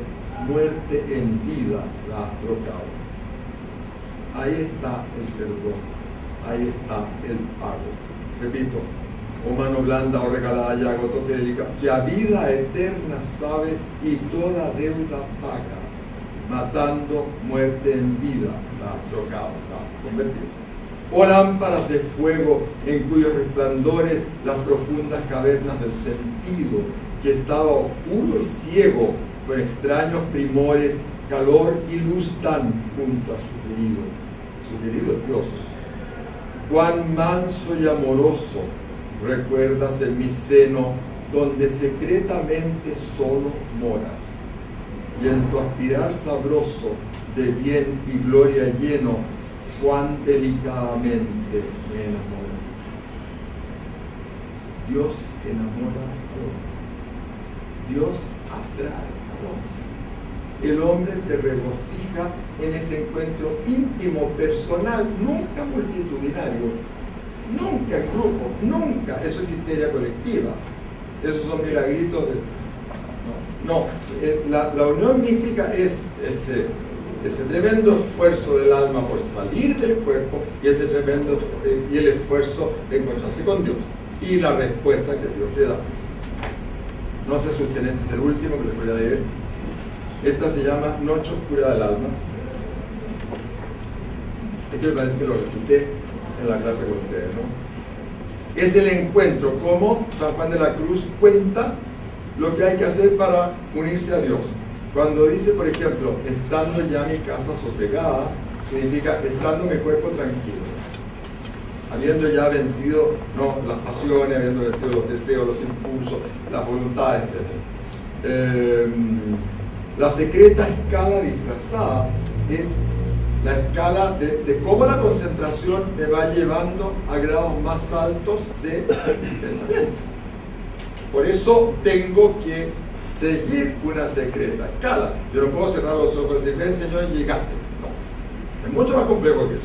muerte en vida la has trocado. Ahí está el perdón, ahí está el pago. Repito, oh mano blanda, oh regalada llaga, oh toque delicado, que a vida eterna sabe y toda deuda paga, matando muerte en vida la has trocado, la has convertido. Oh lámparas de fuego en cuyos resplandores las profundas cavernas del sentido, que estaba oscuro y ciego, con extraños primores, calor y luz dan junto a su querido. Su querido es Dios. Cuán manso y amoroso recuerdas en mi seno, donde secretamente solo moras, y en tu aspirar sabroso de bien y gloria lleno, cuán delicadamente me enamoras. Dios enamora al hombre. Dios atrae al hombre. El hombre se regocija en ese encuentro íntimo, personal, nunca multitudinario, nunca en grupo, nunca. Eso es histeria colectiva. Esos son milagritos de... No. La unión mística es ese tremendo esfuerzo del alma por salir del cuerpo y el esfuerzo de encontrarse con Dios y la respuesta que Dios le da. No sé si ustedes, este es el último que les voy a leer. Esta se llama Noche Oscura del Alma. Este me parece que lo recité en la clase con ustedes, ¿no? Es el encuentro, como San Juan de la Cruz cuenta lo que hay que hacer para unirse a Dios. Cuando dice, por ejemplo, estando ya mi casa sosegada, significa estando mi cuerpo tranquilo, habiendo ya vencido las pasiones, habiendo vencido los deseos, los impulsos, las voluntades, etc. La secreta escala disfrazada es la escala de cómo la concentración me va llevando a grados más altos de pensamiento. Por eso tengo que seguir una secreta escala. Yo no puedo cerrar los ojos y decir, ven Señor, llegaste. No, es mucho más complejo que eso.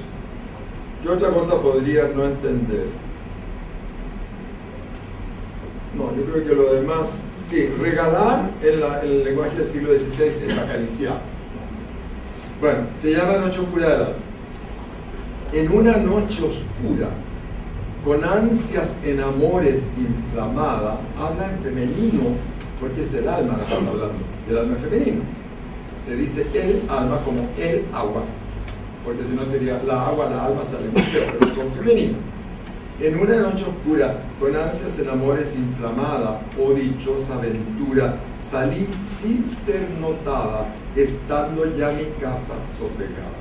¿Qué otra cosa podría no entender? No, yo creo que lo demás, sí, regalar en el lenguaje del siglo XVI es acariciar. Bueno, se llama Noche Oscura del Alma. En una noche oscura, con ansias en amores inflamada, habla en femenino, porque es el alma la que está hablando, del alma femenina. Se dice el alma como el agua. porque si no sería la agua, la alma, sale muy feo, pero son femeninas. En una noche oscura, con ansias en amores inflamada, oh dichosa aventura, salí sin ser notada, estando ya mi casa sosegada.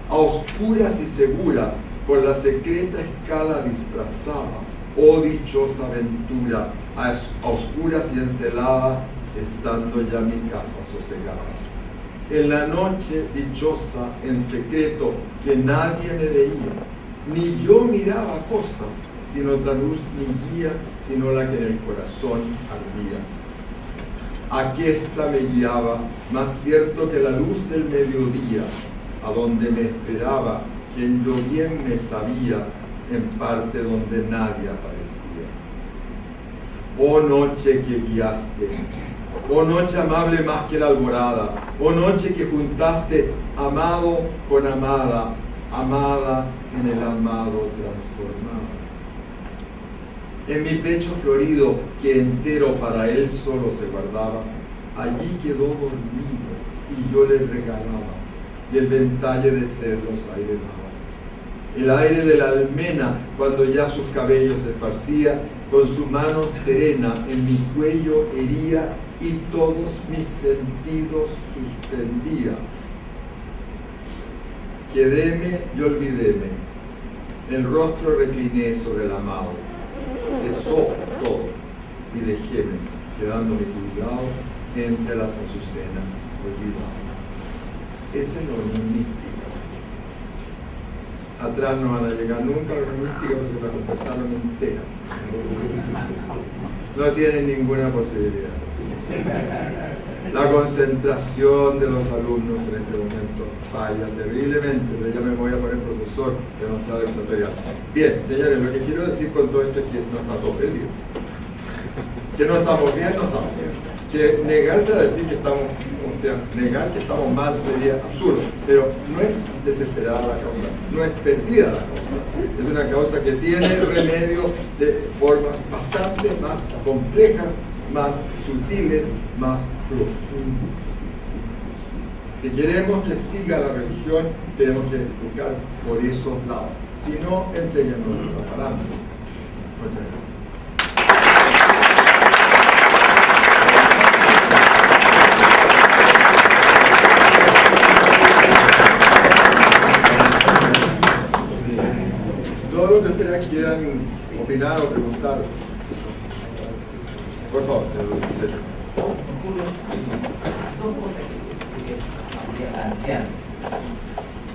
A oscuras y segura, por la secreta escala disfrazada, oh dichosa aventura, a oscuras y encelada, estando ya mi casa sosegada. En la noche dichosa, en secreto, que nadie me veía, ni yo miraba cosa, sino otra luz ni guía, sino la que en el corazón ardía. Aquesta me guiaba, más cierto que la luz del mediodía, a donde me esperaba, quien yo bien me sabía, en parte donde nadie aparecía. Oh noche que guiaste, oh noche amable más que la alborada, oh noche que juntaste amado con amada, amada en el amado transformada. En mi pecho florido, que entero para él solo se guardaba, allí quedó dormido y yo le regalaba, y el ventalle de cerdos aire daba. El aire de la almena, cuando ya sus cabellos esparcía, con su mano serena en mi cuello hería y todos mis sentidos suspendía. Quedéme y olvidéme, el rostro recliné sobre el amado, cesó todo y dejéme, quedando mi cuidado entre las azucenas olvidado. Ese no es mística. Atrás no van a llegar nunca a la mística porque la confesaron entera. No tienen ninguna posibilidad. La concentración de los alumnos en este momento falla terriblemente, pero ya me voy a poner profesor demasiado dictatorial. Bien, señores, lo que quiero decir con todo esto es que no está todo perdido. Que no estamos bien, no estamos bien. Que negarse a decir que estamos, o sea, negar que estamos mal sería absurdo, pero no es desesperada la causa, no es perdida la causa, es una causa que tiene remedio de formas bastante más complejas, más sutiles, más profundas. Si queremos que siga la religión, tenemos que buscar por esos lados, si no, entreguemos los parámetros. Muchas gracias. Todos los que ustedes quieran opinar o preguntar, por favor, señor. Dos cosas que plantear.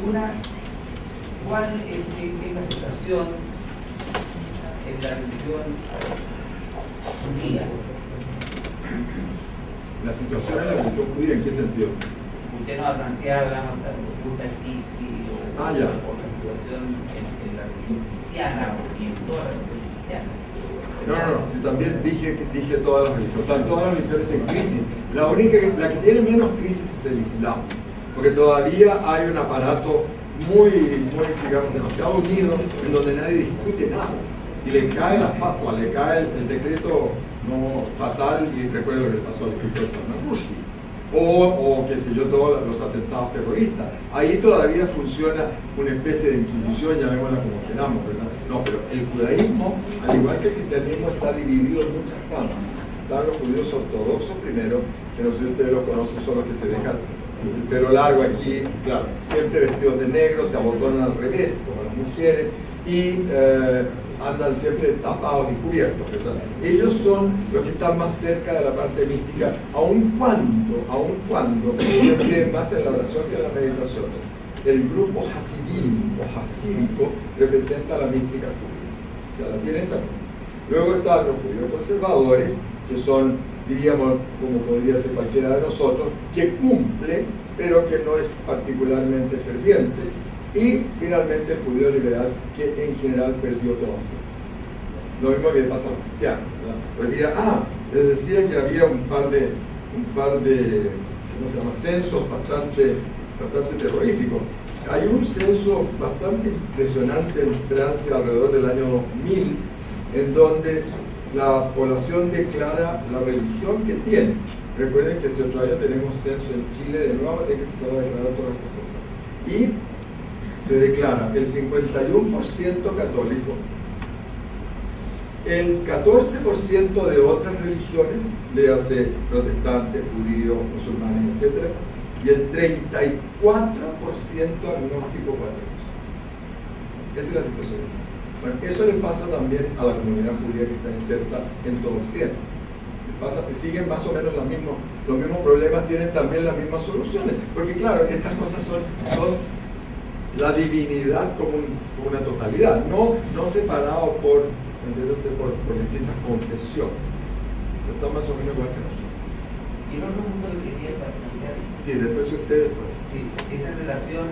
Una, ¿cuál es la situación en la religión judía? La situación en la religión judía, ¿en qué sentido? Usted nos planteaba la postura crisis o la situación en la religión cristiana o en toda la religión cristiana. No, si también dije todas las religiones, están todas las religiones en crisis. La que tiene menos crisis es el Islam, porque todavía hay un aparato muy, digamos, demasiado unido, en donde nadie discute nada. Y le cae la fatwa, le cae el decreto no fatal, y recuerdo que le pasó al escritor Salman Rushdie. O qué sé yo, todos los atentados terroristas. Ahí todavía funciona una especie de inquisición, llamémosla como queramos, ¿verdad? No, pero el judaísmo, al igual que el cristianismo, está dividido en muchas ramas. Están los judíos ortodoxos primero, que no sé si ustedes lo conocen, son los que se dejan el pelo largo aquí, claro, siempre vestidos de negro, se abotonan al revés, como las mujeres, y andan siempre tapados y cubiertos, ¿verdad? Ellos son los que están más cerca de la parte mística, aun cuando ellos creen más en la oración que en la meditación. El grupo hasidim o hasídico representa la mística judía, o sea, la tienen también. Luego están los judíos conservadores, que son, diríamos, como podría ser cualquiera de nosotros, que cumple, pero que no es particularmente ferviente. Y finalmente el judío liberal, que en general perdió toda fe. Lo mismo que pasa a los cristianos. Hoy día, les decía que había un par de ¿cómo se llama?, censos bastante terroríficos. Hay un censo bastante impresionante en Francia alrededor del año 2000, en donde la población declara la religión que tiene. Recuerden que este otro año tenemos censo en Chile, de nuevo, de que se va a declarar todas estas cosas. y se declara el 51% católico, el 14% de otras religiones, léase protestantes, judíos, musulmanes, etc., y el 34% agnóstico católico. Esa es la situación. Bueno, eso le pasa también a la comunidad judía que está inserta en todo Occidente. Siguen más o menos los mismos problemas, tienen también las mismas soluciones. Porque claro, estas cosas son la divinidad como una totalidad, no separado por distintas confesiones. Está más o menos igual que nosotros. Y el otro punto que quería plantear. Sí, después ustedes. Sí, esa relación,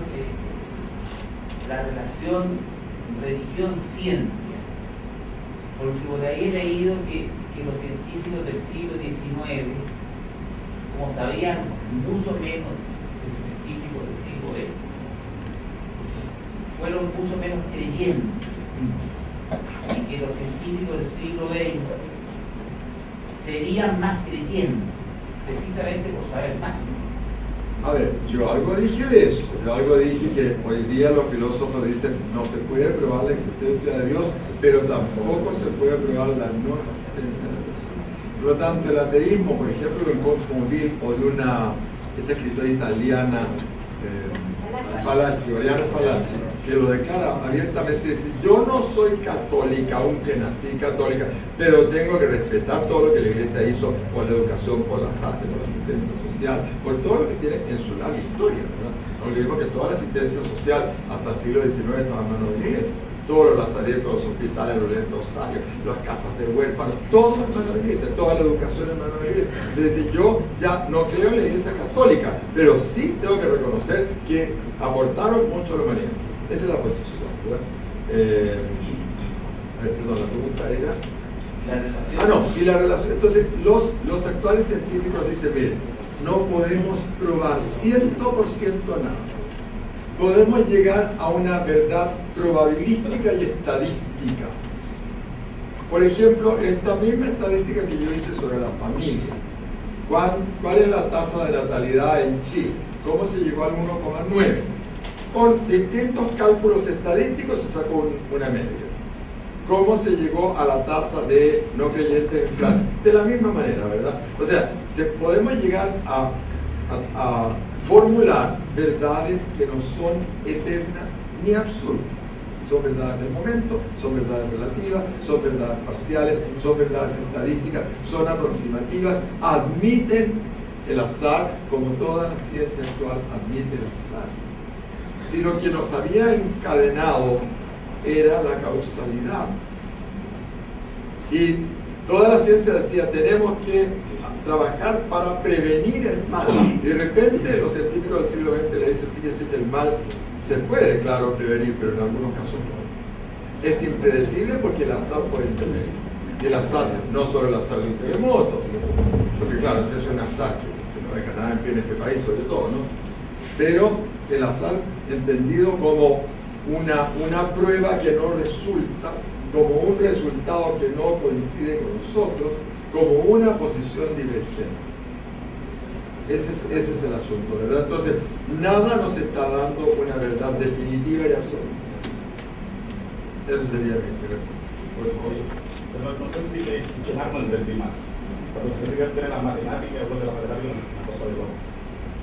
la relación religión-ciencia. Porque por ahí he leído que los científicos del siglo XIX, como sabían mucho menos que los científicos del siglo XX, fueron mucho menos creyentes, y que los científicos del siglo XX serían más creyentes, precisamente por saber más. A ver, yo algo dije de eso. Yo algo dije que hoy día los filósofos dicen no se puede probar la existencia de Dios, pero tampoco se puede probar la no existencia de Dios. Por lo tanto, el ateísmo, por ejemplo, de un Confondil o de esta escritora italiana, Oriana Fallaci, que lo declara abiertamente, dice: yo no soy católica, aunque nací católica, pero tengo que respetar todo lo que la Iglesia hizo por la educación, por las artes, por la asistencia social, por todo lo que tiene en su larga historia, ¿verdad? No olvidemos que toda la asistencia social hasta el siglo XIX estaba en manos de la Iglesia. Todos los lazaretos, los hospitales, los rosarios, las casas de huérfanos, todo en manos de la Iglesia, toda la educación en manos de la Iglesia. Se dice: yo ya no creo en la Iglesia católica, pero sí tengo que reconocer que aportaron mucho a la humanidad. Esa es la posición, ¿verdad? Perdón, la pregunta era... La relación... y la relación. Entonces, los actuales científicos dicen: miren, no podemos probar 100% nada. Podemos llegar a una verdad probabilística y estadística. Por ejemplo, esta misma estadística que yo hice sobre la familia. ¿Cuál es la tasa de natalidad en Chile? ¿Cómo se llegó al 1,9? Con distintos cálculos estadísticos se sacó una media. ¿Cómo se llegó a la tasa de no creyentes en Francia? De la misma manera, ¿verdad? O sea, podemos llegar a formular verdades que no son eternas ni absolutas. Son verdades del momento, son verdades relativas, son verdades parciales, son verdades estadísticas, son aproximativas, admiten el azar, como toda la ciencia actual admite el azar. Si lo que nos había encadenado era la causalidad. Y toda la ciencia decía: tenemos que trabajar para prevenir el mal. Y de repente los científicos del siglo XX le dicen: fíjense que el mal se puede, claro, prevenir, pero en algunos casos no. Es impredecible porque el azar puede intervenir. Y el azar, no solo el azar de un terremoto, porque claro, ese es un azar que no deja nada en pie en este país, sobre todo, ¿no? Pero el azar entendido como una prueba que no resulta, como un resultado que no coincide con nosotros, como una posición divergente. Ese es el asunto, ¿verdad? Entonces, nada nos está dando una verdad definitiva y absoluta. Eso sería mi explicación. Pues, pero no sé si le escucharon el del clima. Cuando se refiere a la matemática, o de la matemática, una cosa de loco.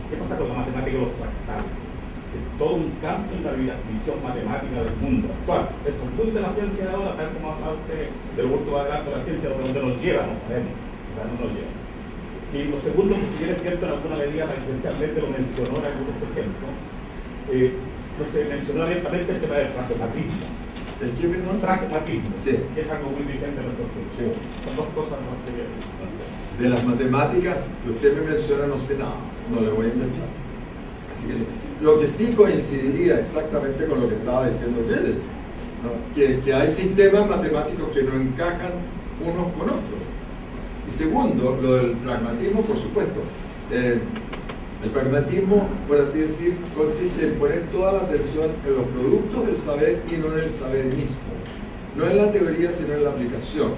¿Qué pasa con la matemática y los fractales? Es todo un campo en la visión matemática del mundo actual. El conjunto de la ciencia de ahora, tal como habla usted del último adelanto de la ciencia, hacia donde nos lleva, no sabemos, o sea, no nos lleva. Y lo segundo, que si bien es cierto en alguna medida, especialmente lo mencionó en algunos ejemplos, no se mencionó abiertamente el tema del pragmatismo. ¿El qué, perdón? Pragmatismo, sí. Que es algo muy vigente en nuestro tiempo. Sí. Son dos cosas más que... De las matemáticas que usted me menciona no sé nada, no le voy a inventar. Así que lo que sí coincidiría exactamente con lo que estaba diciendo Gödel, ¿no? que hay sistemas matemáticos que no encajan unos con otros. Y segundo, lo del pragmatismo, por supuesto. El pragmatismo, por así decir, consiste en poner toda la atención en los productos del saber y no en el saber mismo. No en la teoría, sino en la aplicación.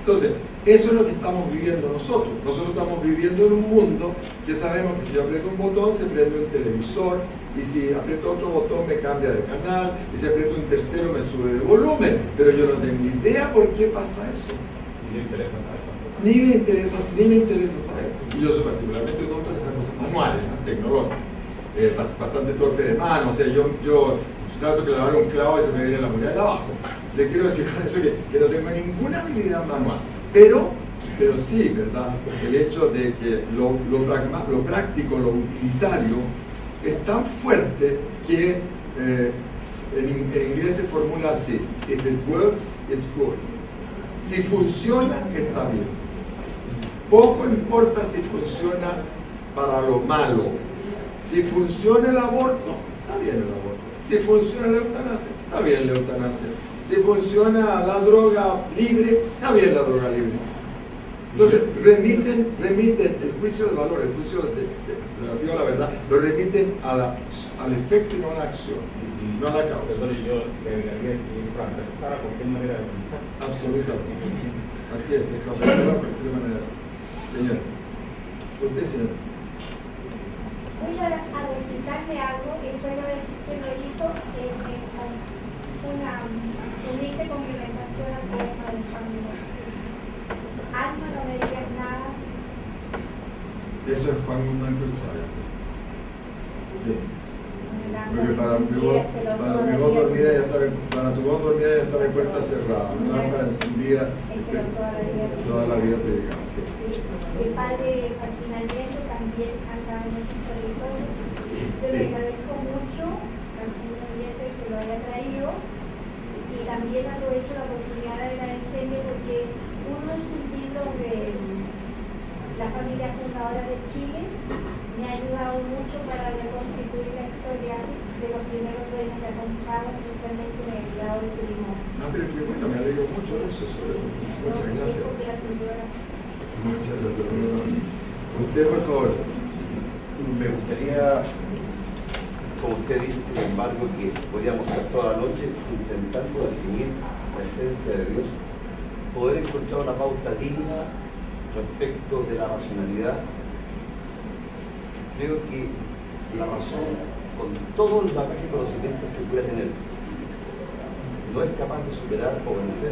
Entonces, eso es lo que estamos viviendo nosotros. Nosotros estamos viviendo en un mundo que sabemos que si yo aprieto un botón se prende un televisor, y si aprieto otro botón me cambia de canal, y si aprieto un tercero me sube de volumen, pero yo no tengo idea por qué pasa eso. Y le interesa saber tampoco. Ni me interesa saber. Y yo soy particularmente tonto en estas cosas manuales, ¿no? Tecnológicas. Bastante torpe de mano, o sea, yo trato de clavar un clavo y se me viene la moneda de abajo. Le quiero decir con eso que no tengo ninguna habilidad manual, pero sí, ¿verdad? El hecho de que lo práctico, lo utilitario, es tan fuerte que en inglés se formula así: if it works, it's good. Si funciona, está bien. Poco importa si funciona para lo malo. Si funciona el aborto, está bien el aborto. Si funciona la eutanasia, está bien la eutanasia. Si funciona la droga libre, está bien la droga libre. Entonces, remiten el juicio de valor, el juicio relativo a la verdad, lo remiten al efecto y no a la acción, no a la causa. Profesor, y yo le agregaría que transversal a cualquier manera de pensar. Absolutamente. Así es, transversal a cualquier manera de pensar. Señor. Usted, señor. Voy a recitarle algo que puedo decir que lo hizo una humilde complementación al poema del Juan. Alma, no me digas nada. Eso es Juan Guzmán Cruchaga. Sí. Porque para tu voz dormida ya está en puerta cerrada, una lámpara encendida toda la vida te llega. Sí. El padre Martinalmente también anda en ese territorio. Yo le agradezco mucho al señor Nieto que lo haya traído y también aprovecho la oportunidad de agradecerle porque uno de sus libros de la familia fundadora de Chile me ha ayudado mucho para reconstituir la historia de los primeros dueños de Aconcagua, especialmente en el grado de turismo. Pero qué bueno, me alegro mucho de eso. Muchas gracias. Muchas gracias. Usted, por favor. Me gustaría, como usted dice, sin embargo, que podríamos estar toda la noche intentando definir la esencia de Dios, poder encontrar una pauta digna respecto de la racionalidad. Creo que la razón, con todo el bagaje de conocimientos que pueda tener, no es capaz de superar o vencer,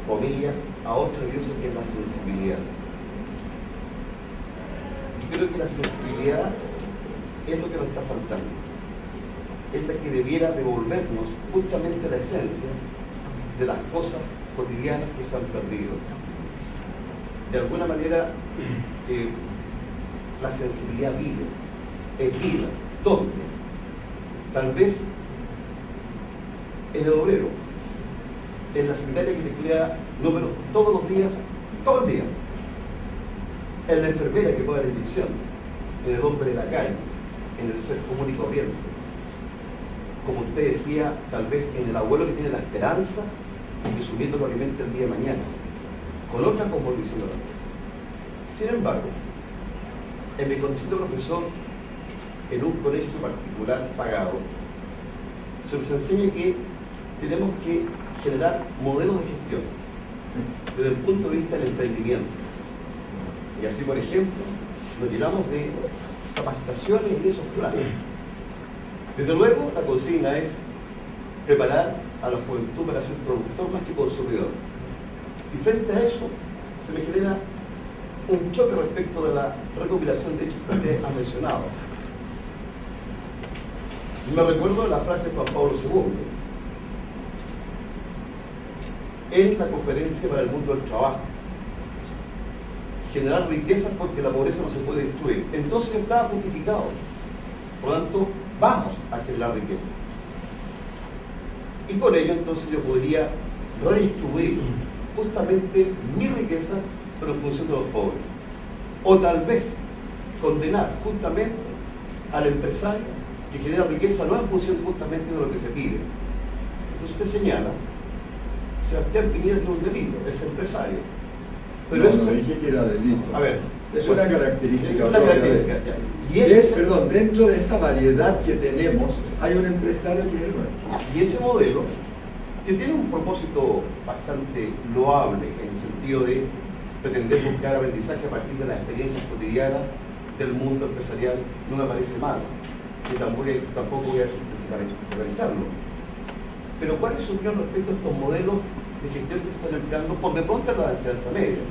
comillas, a otra diosa que es la sensibilidad. Yo creo que la sensibilidad es lo que nos está faltando. Es la que debiera devolvernos justamente la esencia de las cosas cotidianas que se han perdido. De alguna manera, la sensibilidad vive, es vida. ¿Dónde? Tal vez en el obrero, en la secretaria que te cuida números todos los días, todo el día, en la enfermera que pone la inyección, en el hombre de la calle, en el ser común y corriente. Como usted decía, tal vez en el abuelo que tiene la esperanza de que su nieto lo alimente el día de mañana, con otra cosmovisión de la cosa. Sin embargo, en mi condición de profesor en un colegio particular pagado, se nos enseña que tenemos que generar modelos de gestión desde el punto de vista del emprendimiento. Y así, por ejemplo, nos llenamos de capacitaciones y esos planes. Desde luego, la consigna es preparar a la juventud para ser productor más que consumidor. Y frente a eso, se me genera un choque respecto de la recopilación de hechos que usted ha mencionado. Me recuerdo de la frase de Juan Pablo II en la conferencia para el mundo del trabajo: generar riquezas porque la pobreza no se puede destruir. Entonces estaba justificado. Por lo tanto, vamos a generar riqueza. Y con ello entonces yo podría redistribuir justamente mi riqueza, pero en función de los pobres. O tal vez condenar justamente al empresario que genera riqueza no en función justamente de lo que se pide. Entonces usted señala, Sebastián Piñera tiene un delito, es empresario. Pero no, eso no dije que era delito. A ver, es una característica. Es una característica. Y perdón, dentro de esta variedad que tenemos, hay un empresario que es el nuestro. Y ese modelo, que tiene un propósito bastante loable en el sentido de pretender buscar aprendizaje a partir de las experiencias cotidianas del mundo empresarial, no me parece mal. que tampoco voy a desacralizarlo. Pero ¿cuál es su opinión respecto a estos modelos de gestión que se están empleando por de pronto en la enseñanza media?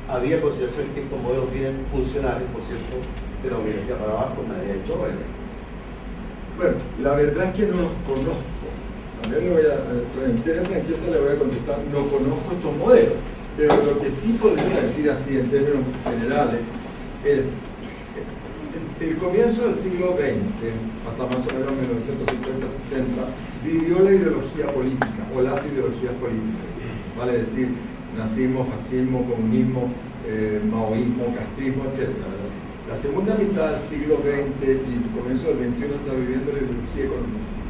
Había consideración que estos modelos vienen funcionales, por cierto, de la universidad para abajo, nadie ha hecho bueno. Bueno, la verdad es que no los conozco. A ver, en entera franqueza le voy a contestar, no conozco estos modelos. Pero lo que sí podría decir así en términos generales es el comienzo del siglo XX, hasta más o menos 1950-60, vivió la ideología política o las ideologías políticas, vale decir, nazismo, fascismo, comunismo, maoísmo, castrismo, etc. La segunda mitad del siglo XX y el comienzo del XXI está viviendo la ideología economicista.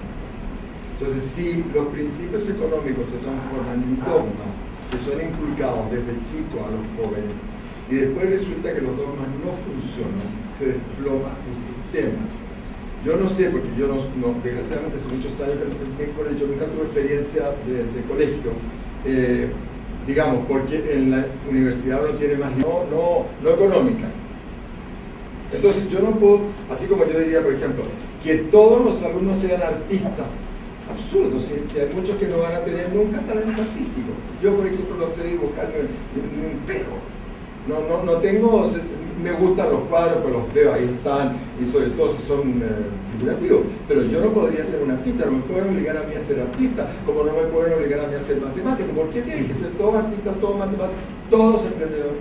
Entonces, si los principios económicos se transforman en dogmas que son inculcados desde chico a los jóvenes y después resulta que los dogmas no funcionan, se desploma el sistema. Yo no sé, porque yo desgraciadamente hace muchos años que no estoy en colegio, nunca tuve experiencia de colegio, digamos, porque en la universidad uno tiene más no económicas. Entonces yo no puedo, así como yo diría, por ejemplo, que todos los alumnos sean artistas. Absurdo, si hay muchos que no van a tener nunca talento artístico. Yo, por ejemplo, no sé dibujarme un perro. No tengo, me gustan los cuadros, pero los veo, ahí están, y sobre todo si son figurativos. Pero yo no podría ser un artista, no me pueden obligar a mí a ser artista, como no me pueden obligar a mí a ser matemático. ¿Por qué tienen que ser todos artistas, todos matemáticos, todos emprendedores?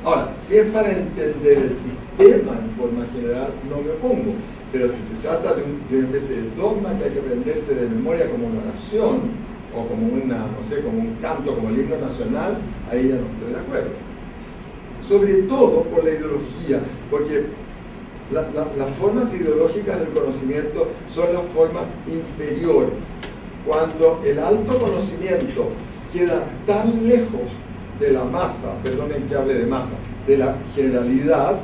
Ahora, si es para entender el sistema en forma general, no me opongo. Pero si se trata de una especie de dogma que hay que aprenderse de memoria como una oración, o como como un canto, como el himno nacional, ahí ya no estoy de acuerdo. Sobre todo por la ideología, porque las formas ideológicas del conocimiento son las formas inferiores. Cuando el alto conocimiento queda tan lejos de la masa, perdonen que hable de masa, de la generalidad,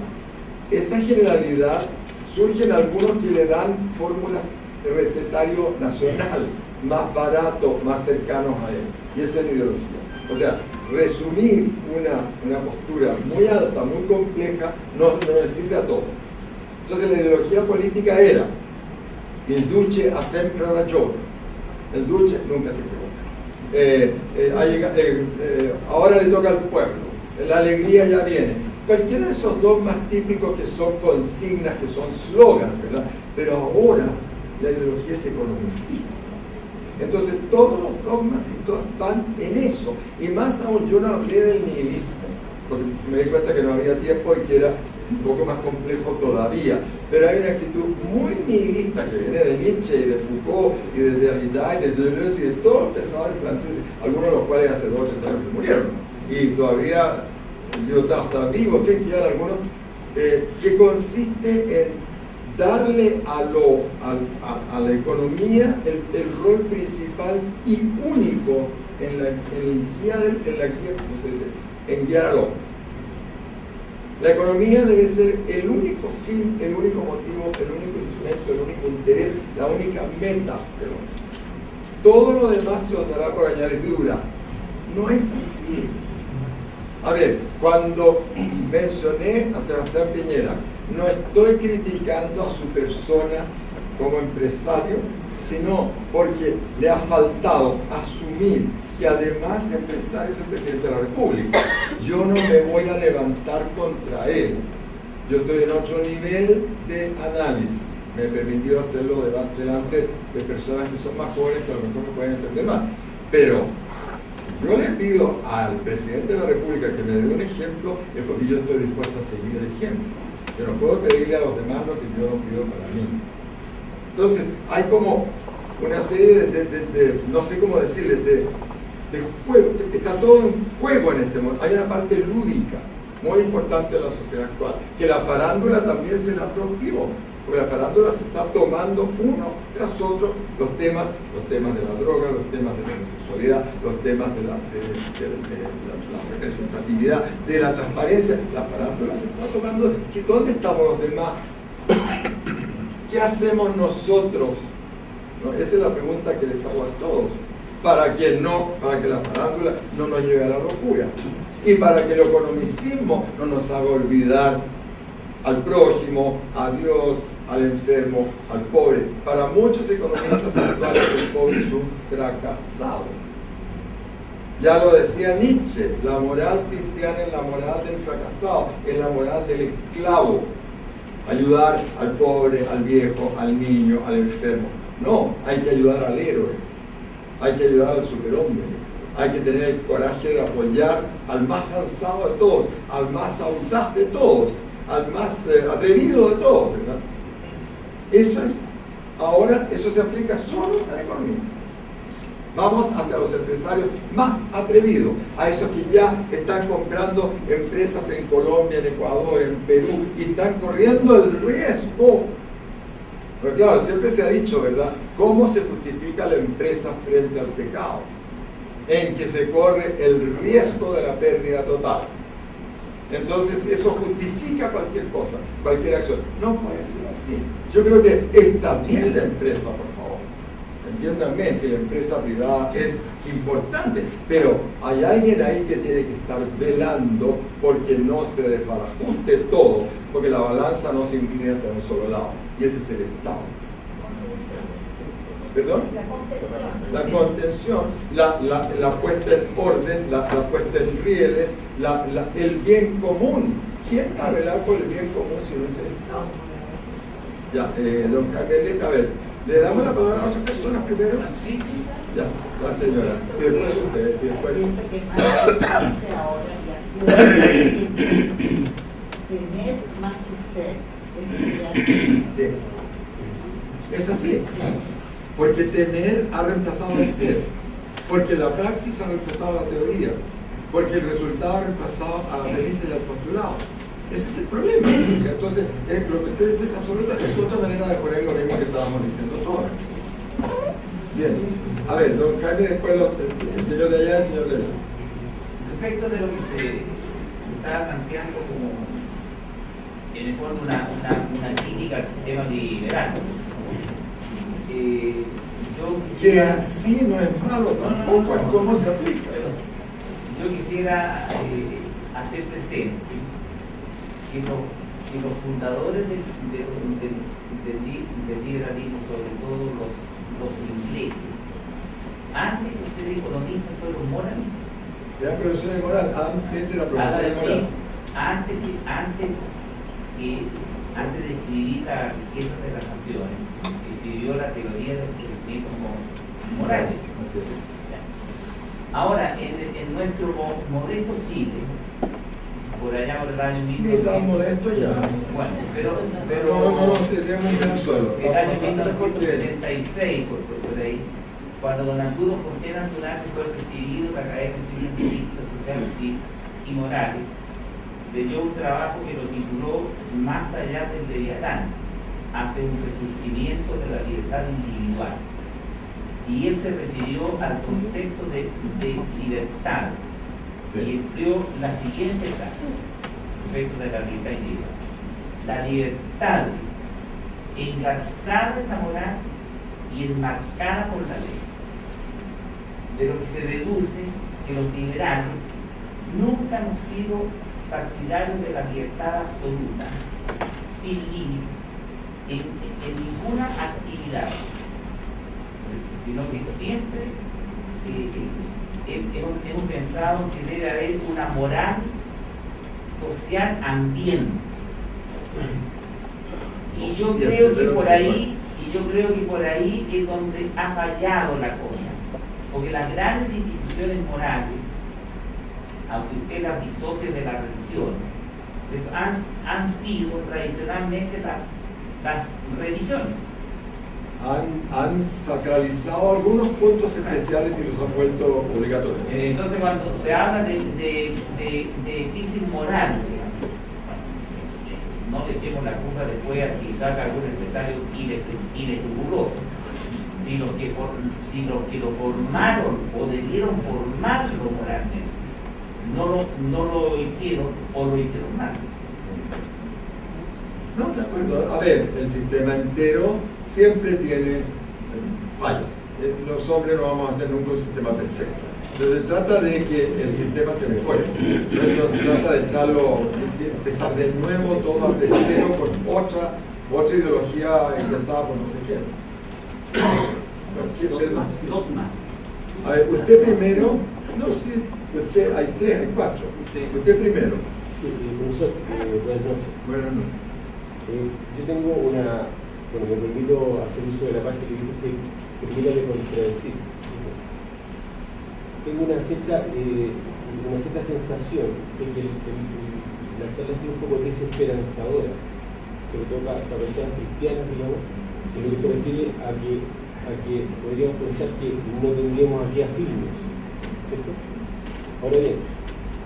esa generalidad surgen algunos que le dan fórmulas de recetario nacional, más barato, más cercanos a él. Y esa es la ideología. O sea, resumir una postura muy alta, muy compleja, no le sirve a todo. Entonces la ideología política era il duce ha sempre ragione. El duce nunca se equivoca. Ahora le toca al pueblo. La alegría ya viene. Cualquiera de esos dogmas típicos que son consignas, que son slogans, ¿verdad? Pero ahora la ideología es economicista. Entonces todos los dogmas y todas van en eso. Y más aún, yo no hablé del nihilismo, porque me di cuenta que no había tiempo y que era un poco más complejo todavía. Pero hay una actitud muy nihilista que viene de Nietzsche y de Foucault y de Derrida y de Deleuze y de todos los pensadores franceses, algunos de los cuales hace 2 o 3 años se murieron. Y todavía Lyotard está vivo, en fin, quedan algunos, que consiste en darle a la economía el rol principal y único en guiar al hombre. La economía debe ser el único fin, el único motivo, el único instrumento, el único interés, la única meta del hombre. Todo lo demás se os dará por añadidura. No es así. A ver, cuando mencioné a Sebastián Piñera, no estoy criticando a su persona como empresario, sino porque le ha faltado asumir que además de empresario es el presidente de la República. Yo no me voy a levantar contra él. Yo estoy en otro nivel de análisis. Me he permitido hacerlo delante de personas que son más jóvenes que a lo mejor me pueden entender más. Pero yo le pido al presidente de la República que me dé un ejemplo, es porque yo estoy dispuesto a seguir el ejemplo. Yo no puedo pedirle a los demás lo que yo no pido para mí. Entonces, hay como una serie de no sé cómo decirle, de juego, está todo en juego en este momento. Hay una parte lúdica muy importante de la sociedad actual, que la farándula también se la apropió. Porque la farándula se está tomando uno tras otro los temas de la droga, los temas de la homosexualidad, los temas de la representatividad, de la transparencia. La farándula se está tomando. ¿Dónde estamos los demás? ¿Qué hacemos nosotros? ¿No? Esa es la pregunta que les hago a todos. Para que la farándula no nos lleve a la locura. Y para que el economicismo no nos haga olvidar al prójimo, a Dios, al enfermo, al pobre. Para muchos economistas actuales el pobre es un fracasado. Ya lo decía Nietzsche, la moral cristiana es la moral del fracasado, es la moral del esclavo. Ayudar al pobre, al viejo, al niño, al enfermo. No, hay que ayudar al héroe, hay que ayudar al superhombre, hay que tener el coraje de apoyar al más cansado de todos, al más audaz de todos, al más atrevido de todos, ¿verdad? Ahora eso se aplica solo a la economía. Vamos hacia los empresarios más atrevidos, a esos que ya están comprando empresas en Colombia, en Ecuador, en Perú, y están corriendo el riesgo. Pero claro, siempre se ha dicho, ¿verdad?, ¿cómo se justifica la empresa frente al pecado? En que se corre el riesgo de la pérdida total. Entonces eso justifica cualquier cosa, cualquier acción. No puede ser así. Yo creo que está bien la empresa, por favor. Entiéndanme, si la empresa privada es importante, pero hay alguien ahí que tiene que estar velando porque no se desbarajuste todo, porque la balanza no se incline hacia un solo lado, y ese es el Estado. ¿Perdón? La contención, la puesta en orden, la puesta en rieles, el bien común. ¿Quién va a velar por el bien común si no es el Estado? Ya, don Carmelita, a ver, ¿le damos la palabra a otras personas primero? Sí. Ya, la señora. Y después usted, y después tener más que ser, sí. Es así. Porque tener ha reemplazado el ser. Porque la praxis ha reemplazado la teoría. Porque el resultado ha reemplazado a la premisa y al postulado. Ese es el problema. Entonces, lo que usted dice es absolutamente, es otra manera de poner lo mismo que estábamos diciendo todos. Bien. A ver, don Jaime, después el señor de allá, el señor de allá. Respecto de lo que se está planteando como, en el fondo, una crítica al sistema liberal. Yo Que quisiera, así no es malo tampoco, es cómo se aplica. yo quisiera hacer presente que los fundadores del liberalismo, sobre todo los ingleses, antes de ser economistas fueron moralistas. Era profesor de moral, Adam Smith era profesor de moral. Antes de escribir las riquezas de las naciones, escribió la teoría de los mecanismos morales. Así es. Ahora, en nuestro modesto Chile, por allá por el año Ni tan modesto ya. bueno, pero No, teníamos un Venezuela. el año 1976, por ahí, cuando don Arturo Fortera Antunati fue recibido en la Academia de Ciencias Políticas, Sociales y Morales, leyó un trabajo que lo tituló Más allá del Leviatán, hace un resurgimiento de la libertad individual. Y él se refirió al concepto de libertad y empleó la siguiente frase respecto de la libertad individual: la libertad engarzada en la moral y enmarcada por la ley. De lo que se deduce que los liberales nunca han sido partidarios de la libertad absoluta, sin límites, en ninguna actividad, sino que siempre hemos pensado que debe haber una moral social ambiente. Y yo creo que por ahí es donde ha fallado la cosa, porque las grandes instituciones morales, aunque usted las disocie de la religión, han sido tradicionalmente las religiones. Han sacralizado algunos puntos especiales y los han vuelto obligatorios. Entonces, cuando se habla de crisis moral, no decimos la culpa después aquí saca algún empresario inescrupuloso, si los que lo formaron o debieron formarlo moralmente no lo hicieron o lo hicieron mal. No, de acuerdo. A ver, el sistema entero siempre tiene fallas. Los hombres no vamos a hacer nunca un sistema perfecto. Entonces se trata de que el sistema se mejore. No se trata de echarlo, empezar de nuevo todo de cero con otra otra ideología inventada por no sé quién. Dos más. A ver, usted primero, no, sí, usted, hay tres, hay cuatro. Usted primero. Sí, profesor, buenas noches. Buenas noches. Yo tengo una, bueno, me permito hacer uso de la parte que dijo usted, permítame contradecir. Tengo una cierta sensación de que la charla ha sido un poco desesperanzadora, sobre todo para personas cristianas, digamos, en lo que se refiere a que podríamos pensar que no tendríamos aquí asilos, ¿cierto? Ahora bien,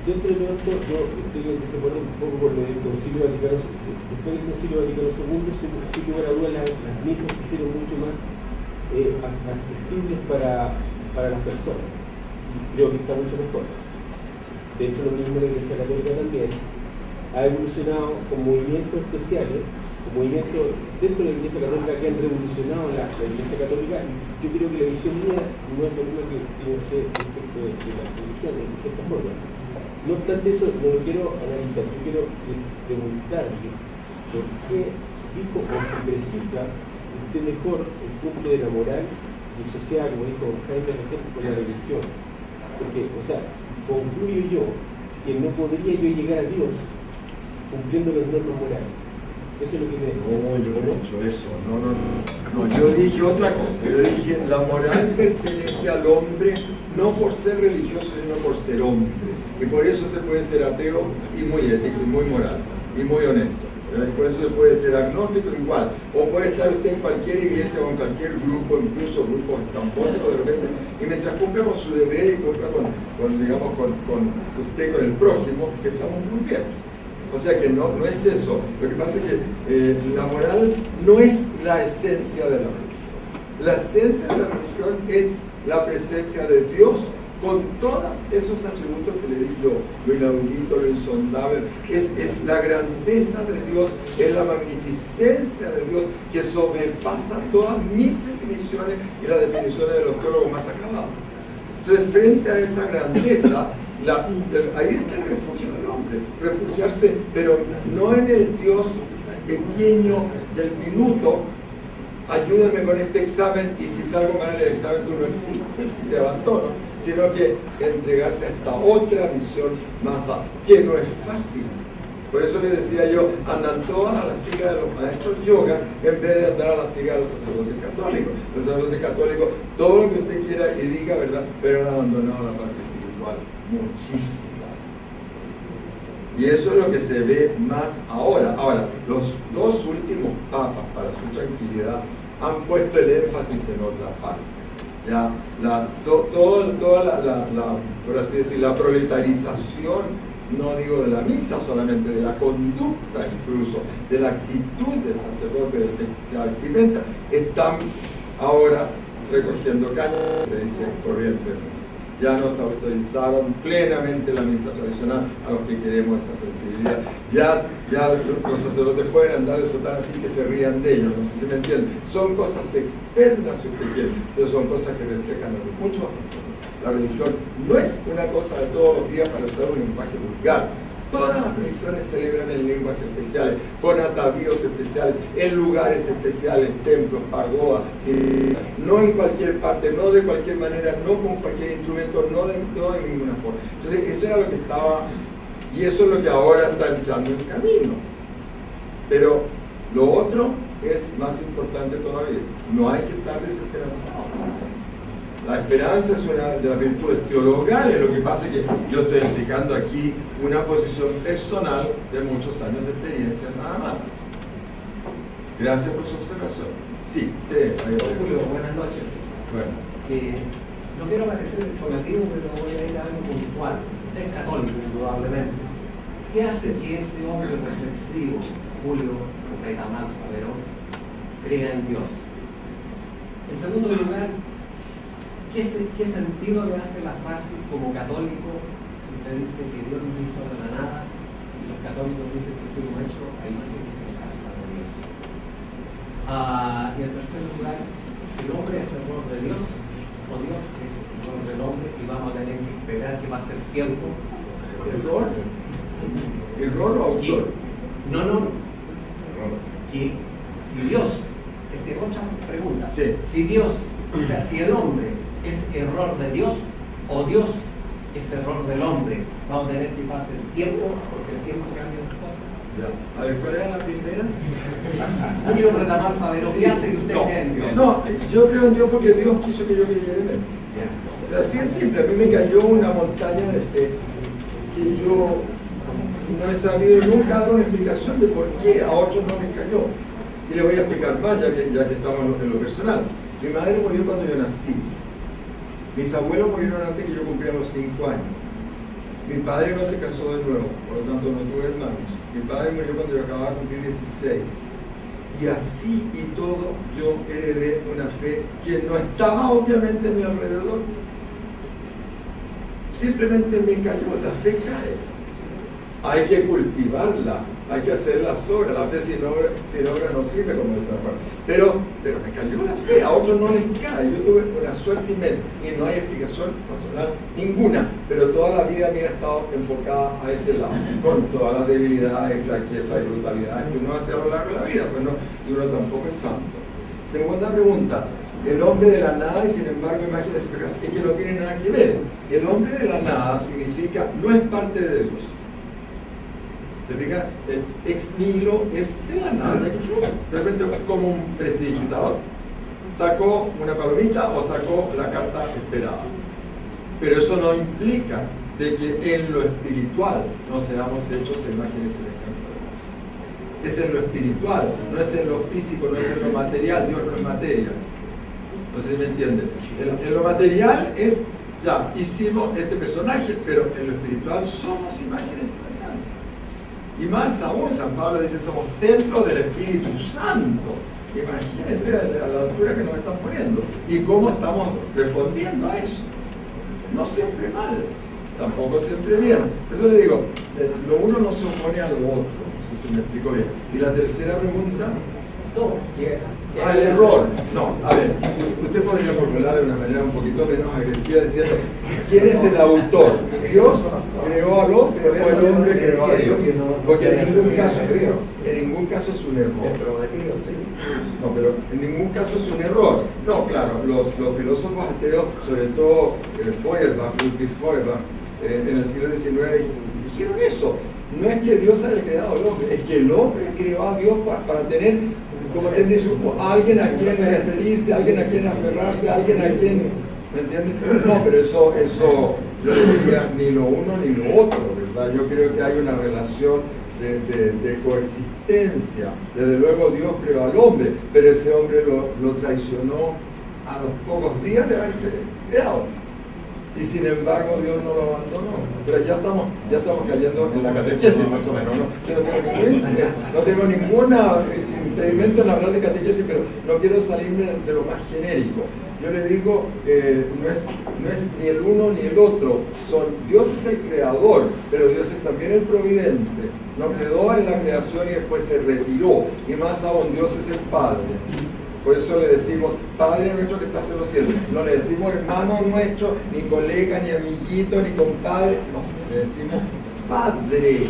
dentro de todo esto, yo estoy en desacuerdo un poco con lo del Concilio Vaticano II. Después del Concilio Vaticano II, sin lugar a dudas, las misas se hicieron mucho más accesibles para las personas. Y creo que está mucho mejor. De hecho, lo mismo la Iglesia Católica también ha evolucionado con movimientos especiales, con movimientos dentro de la Iglesia Católica que han revolucionado la Iglesia Católica. Yo creo que la visión mía no es lo mismo que tiene usted respecto de la religión, de cierta forma. No obstante eso, no lo quiero analizar, yo quiero preguntarle por qué dijo o si precisa usted mejor el punto de la moral y social, como dijo Jaime recién, con la religión. Porque, o sea, concluyo yo que no podría yo llegar a Dios cumpliendo las normas morales. Eso es lo que me... No, yo no he hecho eso. No, yo dije otra cosa. Yo dije, la moral pertenece al hombre no por ser religioso, sino por ser hombre. Y por eso se puede ser ateo y muy ético, y muy moral, y muy honesto. Y por eso se puede ser agnóstico igual. O puede estar usted en cualquier iglesia o en cualquier grupo, incluso grupos estrambóticos de repente, y mientras cumpla con su deber y cumpla con usted, con el prójimo, que estamos muy bien. O sea que no es eso. Lo que pasa es que la moral no es la esencia de la religión. La esencia de la religión es la presencia de Dios con todos esos atributos que le digo, lo inaudito, lo insondable. Es la grandeza de Dios, es la magnificencia de Dios que sobrepasa todas mis definiciones y las definiciones de los teólogos más acabados. Entonces, frente a esa grandeza, ahí está el refugio del hombre, refugiarse, pero no en el Dios pequeño del minuto. Ayúdame con este examen y si salgo mal en el examen tú no existes y te abandono, sino que entregarse a esta otra visión más alta, que no es fácil. Por eso les decía yo, andan todas a la silla de los maestros yoga en vez de andar a la silla de los sacerdotes católicos. Los sacerdotes católicos, todo lo que usted quiera y diga, ¿verdad? Pero han abandonado la parte espiritual muchísimo. Y eso es lo que se ve más ahora. Ahora, los dos últimos papas, para su tranquilidad, han puesto el énfasis en otra parte. Ya, toda la, por así decir, la proletarización, no digo de la misa solamente, de la conducta incluso, de la actitud del sacerdote, de la vestimenta, están ahora recogiendo caña, se dice corriente. Ya nos autorizaron plenamente la misa tradicional a los que queremos esa sensibilidad. Ya los sacerdotes pueden andar de sotana así que se rían de ellos, no sé si me entienden. Son cosas externas, si usted quiere, pero son cosas que reflejan algo mucho más profundo. La religión no es una cosa de todos los días para usar un lenguaje vulgar. Todas las religiones celebran en lenguas especiales, con atavíos especiales, en lugares especiales, templos, pagodas, ¿sí? No en cualquier parte, no de cualquier manera, no con cualquier instrumento, no de ninguna forma. Entonces, eso era lo que estaba, y eso es lo que ahora está echando el camino. Pero lo otro es más importante todavía. No hay que estar desesperanzado. La esperanza es una de las virtudes teologales. Lo que pasa es que yo estoy explicando aquí una posición personal de muchos años de experiencia nada más. Gracias por su observación. Sí, Julio, buenas noches. Bueno. No quiero parecer chocativo, pero voy a ir a algo puntual. Usted es católico, indudablemente. ¿Qué hace que ese hombre reflexivo, Julio Caetamal Faverón, crea en Dios? En segundo lugar, ¿qué sentido le hace la frase como católico si usted dice que Dios nos hizo de la nada y los católicos dicen que fuimos hechos a imagen y semejanza de Dios? Y en tercer lugar, ¿el hombre es error de Dios o Dios es error del hombre y vamos a tener que esperar que pase el tiempo? ¿Error o autor? No. Que Si Dios, o sea, si el hombre es error de Dios o Dios es error del hombre, vamos a tener que pasar el tiempo, porque el tiempo cambia las cosas. Ya. A ver, ¿cuál era la primera? Julio Retamal Favero, ¿qué hace que usted no, cree en Dios? no, yo creo en Dios porque Dios quiso que yo creyera en Él. Ya. Así es simple, a mí me cayó una montaña de fe que yo no he sabido nunca dar una explicación de por qué a otros no me cayó. Y le voy a explicar más, ya que estamos en lo personal. Mi madre murió cuando yo nací. Mis abuelos murieron antes que yo cumpliera los 5 años. Mi padre no se casó de nuevo, por lo tanto no tuve hermanos. Mi padre murió cuando yo acababa de cumplir 16. Y así y todo yo heredé una fe que no estaba obviamente a mi alrededor. Simplemente me cayó, la fe cae. Hay que cultivarla, hay que hacer las obras. La fe sin obra no sirve, como dice la palabra. Pero me cayó la fe, a otros no les cae. Yo tuve una suerte inmensa y no hay explicación racional ninguna. Pero toda la vida mía ha estado enfocada a ese lado, con todas las debilidades, flaquezas y brutalidades que uno hace a lo largo de la vida, pues no, si uno tampoco es santo. Segunda pregunta. El hombre de la nada y sin embargo imágenes eficaces, es que no tiene nada que ver. El hombre de la nada significa no es parte de Dios. ¿Se fija? El ex nihilo es de la nada, de repente como un prestidigitador. Sacó una palomita o sacó la carta esperada. Pero eso no implica de que en lo espiritual no seamos hechos a imagen y semejanza de Dios. Es en lo espiritual, no es en lo físico, no es en lo material. Dios no es materia. No sé si me entienden. En lo material es, ya, hicimos este personaje, pero en lo espiritual somos imágenes y semejanza. Y más aún, San Pablo dice, somos templo del Espíritu Santo. Imagínense a la altura que nos están poniendo. Y cómo estamos respondiendo a eso. No siempre mal, tampoco siempre bien. Eso le digo, lo uno no se opone a lo otro, no sé si me explico bien. Y la tercera pregunta, al error. No, a ver, usted podría formular de una manera un poquito menos agresiva diciendo, ¿quién es el autor? ¿Dios creó al hombre o el hombre creó a Dios? Porque en ningún caso es un error. No, pero en ningún caso es un error. No, claro, los filósofos ateos, sobre todo Ludwig Feuerbach, en el siglo XIX, dijeron eso. No es que Dios haya creado al hombre, es que el hombre creó a Dios para tener, como él dice, alguien a quien referirse, alguien a quien aferrarse, alguien a quien, ¿me entiendes? No, pero eso yo no diría ni lo uno ni lo otro, ¿verdad? Yo creo que hay una relación de coexistencia. Desde luego Dios creó al hombre, pero ese hombre lo traicionó a los pocos días de haberse creado. Y sin embargo Dios no lo abandonó. Pero ya estamos cayendo en la catequesis más o menos, ¿no? Yo no tengo ningún impedimento en hablar de catequesis, pero no quiero salirme de lo más genérico. Yo le digo, no es ni el uno ni el otro. Dios es el creador, pero Dios es también el providente. No quedó en la creación y después se retiró. Y más aún, Dios es el Padre. Por eso le decimos, Padre nuestro que estás en los cielos. No le decimos hermano nuestro, ni colega, ni amiguito, ni compadre. No, le decimos Padre.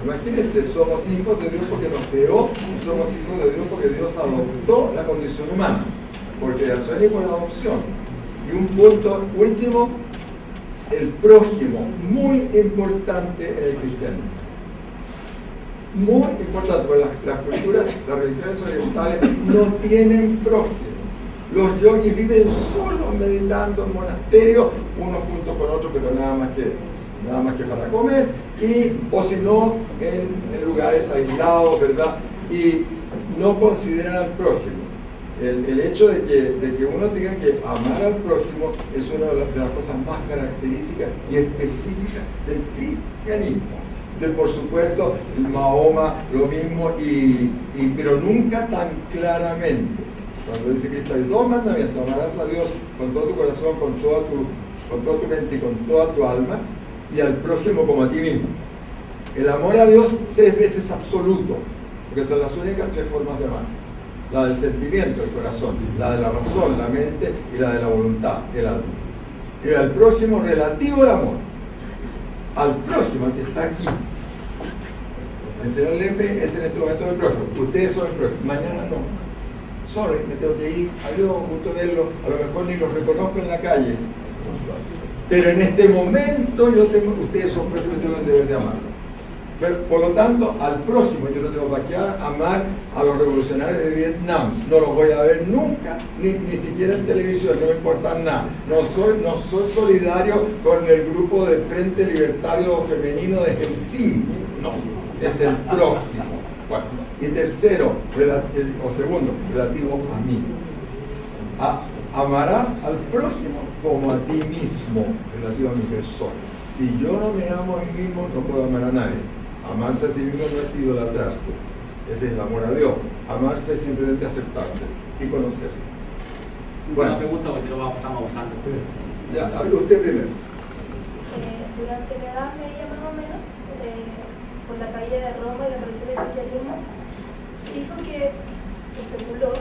Imagínense, somos hijos de Dios porque nos creó y somos hijos de Dios porque Dios adoptó la condición humana, por creación y por adopción. Y un punto último, el prójimo, muy importante en el cristianismo. Muy importante, porque las culturas, las religiones orientales no tienen prójimo. Los yogis viven solos meditando en monasterios, unos juntos con otros, pero nada más que para comer, o si no, en lugares aislados, ¿verdad? Y no consideran al prójimo. El hecho de que uno tenga que amar al prójimo es una de las cosas más características y específicas del cristianismo. Por supuesto, Mahoma lo mismo, pero nunca tan claramente. Cuando dice Cristo, hay dos mandamientos: amarás a Dios con todo tu corazón, con toda tu mente y con toda tu alma, y al prójimo como a ti mismo. El amor a Dios 3 veces absoluto, porque son las únicas 3 formas de amar: la del sentimiento, el corazón; la de la razón, la mente; y la de la voluntad, el alma. Y al prójimo relativo el amor. Al prójimo, al que está aquí. El señor Lepe es en este momento el prójimo. Ustedes son el prójimo. Mañana no. sorry, me tengo que ir, adiós, gusto verlo, a lo mejor ni los reconozco en la calle. Pero en este momento ustedes son personas que deben de amarlo. Pero, por lo tanto, al próximo yo no tengo para qué amar a los revolucionarios de Vietnam. No los voy a ver nunca, ni siquiera en televisión, no me importa nada. No soy solidario con el grupo de Frente Libertario Femenino de Helsinki. No, es el próximo. Bueno, y tercero, segundo, relativo a mí. Amarás al próximo como a ti mismo, relativo a mi persona. Si yo no me amo a mí mismo, no puedo amar a nadie. Amarse a sí mismo no es idolatrarse, ese es el amor a Dios. Amarse es simplemente aceptarse y conocerse. Bueno, una pregunta, porque si no estamos abusando. Ya, hable usted primero. Durante la Edad Media, más o menos, por la caída de Roma y la aparición del cristianismo, se dijo que, se especuló,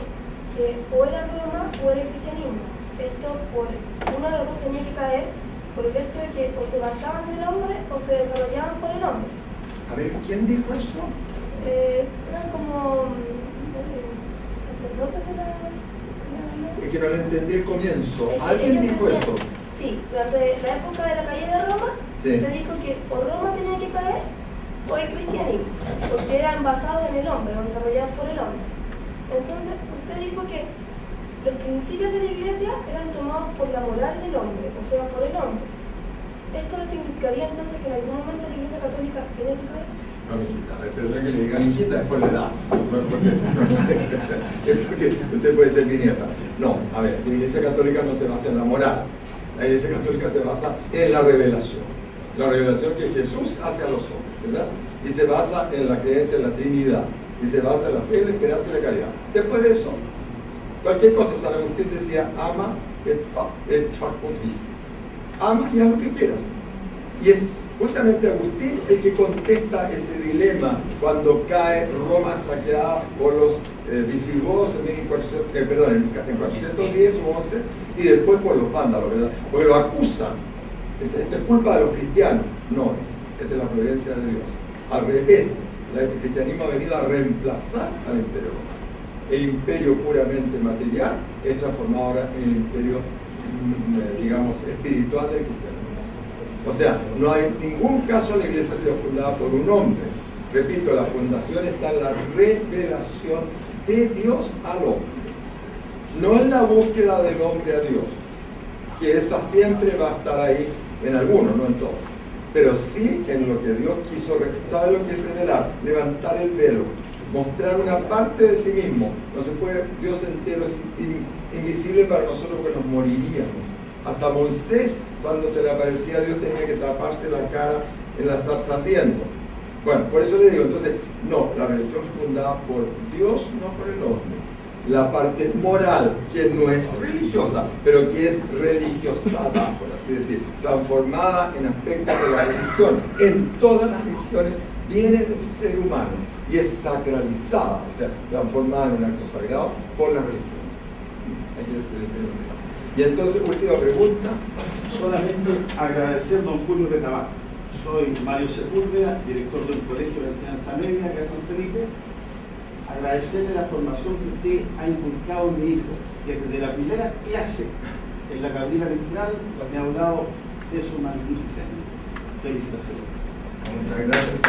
que o era Roma o era el cristianismo. Esto por uno de los dos tenía que caer por el hecho de que o se basaban en el hombre o se desarrollaban por el hombre. A ver, ¿quién dijo eso? Eran como sacerdotes de la... Es que no lo entendí el comienzo. ¿Alguien dijo eso? Sí, durante la época de la caída de Roma, sí, se dijo que o Roma tenía que caer o el cristianismo, porque eran basados en el hombre, o desarrollados por el hombre. Entonces, usted dijo que los principios de la iglesia eran tomados por la moral del hombre, o sea, por el hombre. ¿Esto significaría entonces que en algún momento la Iglesia Católica tiene que caer? No, mijita, perdón que le diga mijita, después le da. Es porque usted puede ser mi nieta. No, a ver, la Iglesia Católica no se basa en la moral. La Iglesia Católica se basa en la revelación. La revelación que Jesús hace a los hombres, ¿verdad? Y se basa en la creencia en la Trinidad. Y se basa en la fe, la esperanza y la caridad. Después de eso, cualquier cosa, San Agustín decía, ama et facut vici. Ama y haz lo que quieras. Y es justamente Agustín el que contesta ese dilema cuando cae Roma saqueada por los visigodos en 410 o 11 y después por los vándalos, ¿verdad? Porque lo acusan. Esto es culpa de los cristianos. No es. Esta es la providencia de Dios. Al revés, el cristianismo ha venido a reemplazar al imperio romano. El imperio puramente material es transformado ahora en el imperio, digamos, espiritual del cristianismo. O sea, no hay ningún caso la iglesia sea fundada por un hombre. Repito, la fundación está en la revelación de Dios al hombre. No en la búsqueda del hombre a Dios, que esa siempre va a estar ahí en algunos, no en todos. Pero sí en lo que Dios quiso. ¿Sabe lo que es revelar? Levantar el velo, mostrar una parte de sí mismo. No se puede, Dios entero es invisible para nosotros porque nos moriríamos. Hasta Moisés, cuando se le aparecía a Dios, tenía que taparse la cara en la zarza ardiendo. Bueno, por eso le digo, entonces, no, la religión fue fundada por Dios, no por el hombre. La parte moral, que no es religiosa, pero que es religiosada, por así decir, transformada en aspectos de la religión. En todas las religiones viene del ser humano y es sacralizada, o sea, transformada en un acto sagrado por la religión. Y entonces, última pregunta. Solamente agradecer a don Julio Retamar. Soy Mario Sepúlveda, director del Colegio de Enseñanza Media acá en San Felipe. Agradecerle la formación que usted ha inculcado en mi hijo, que desde la primera clase en la Gabriela Mistral me ha hablado de su magnificencia. Felicitaciones. Muchas gracias.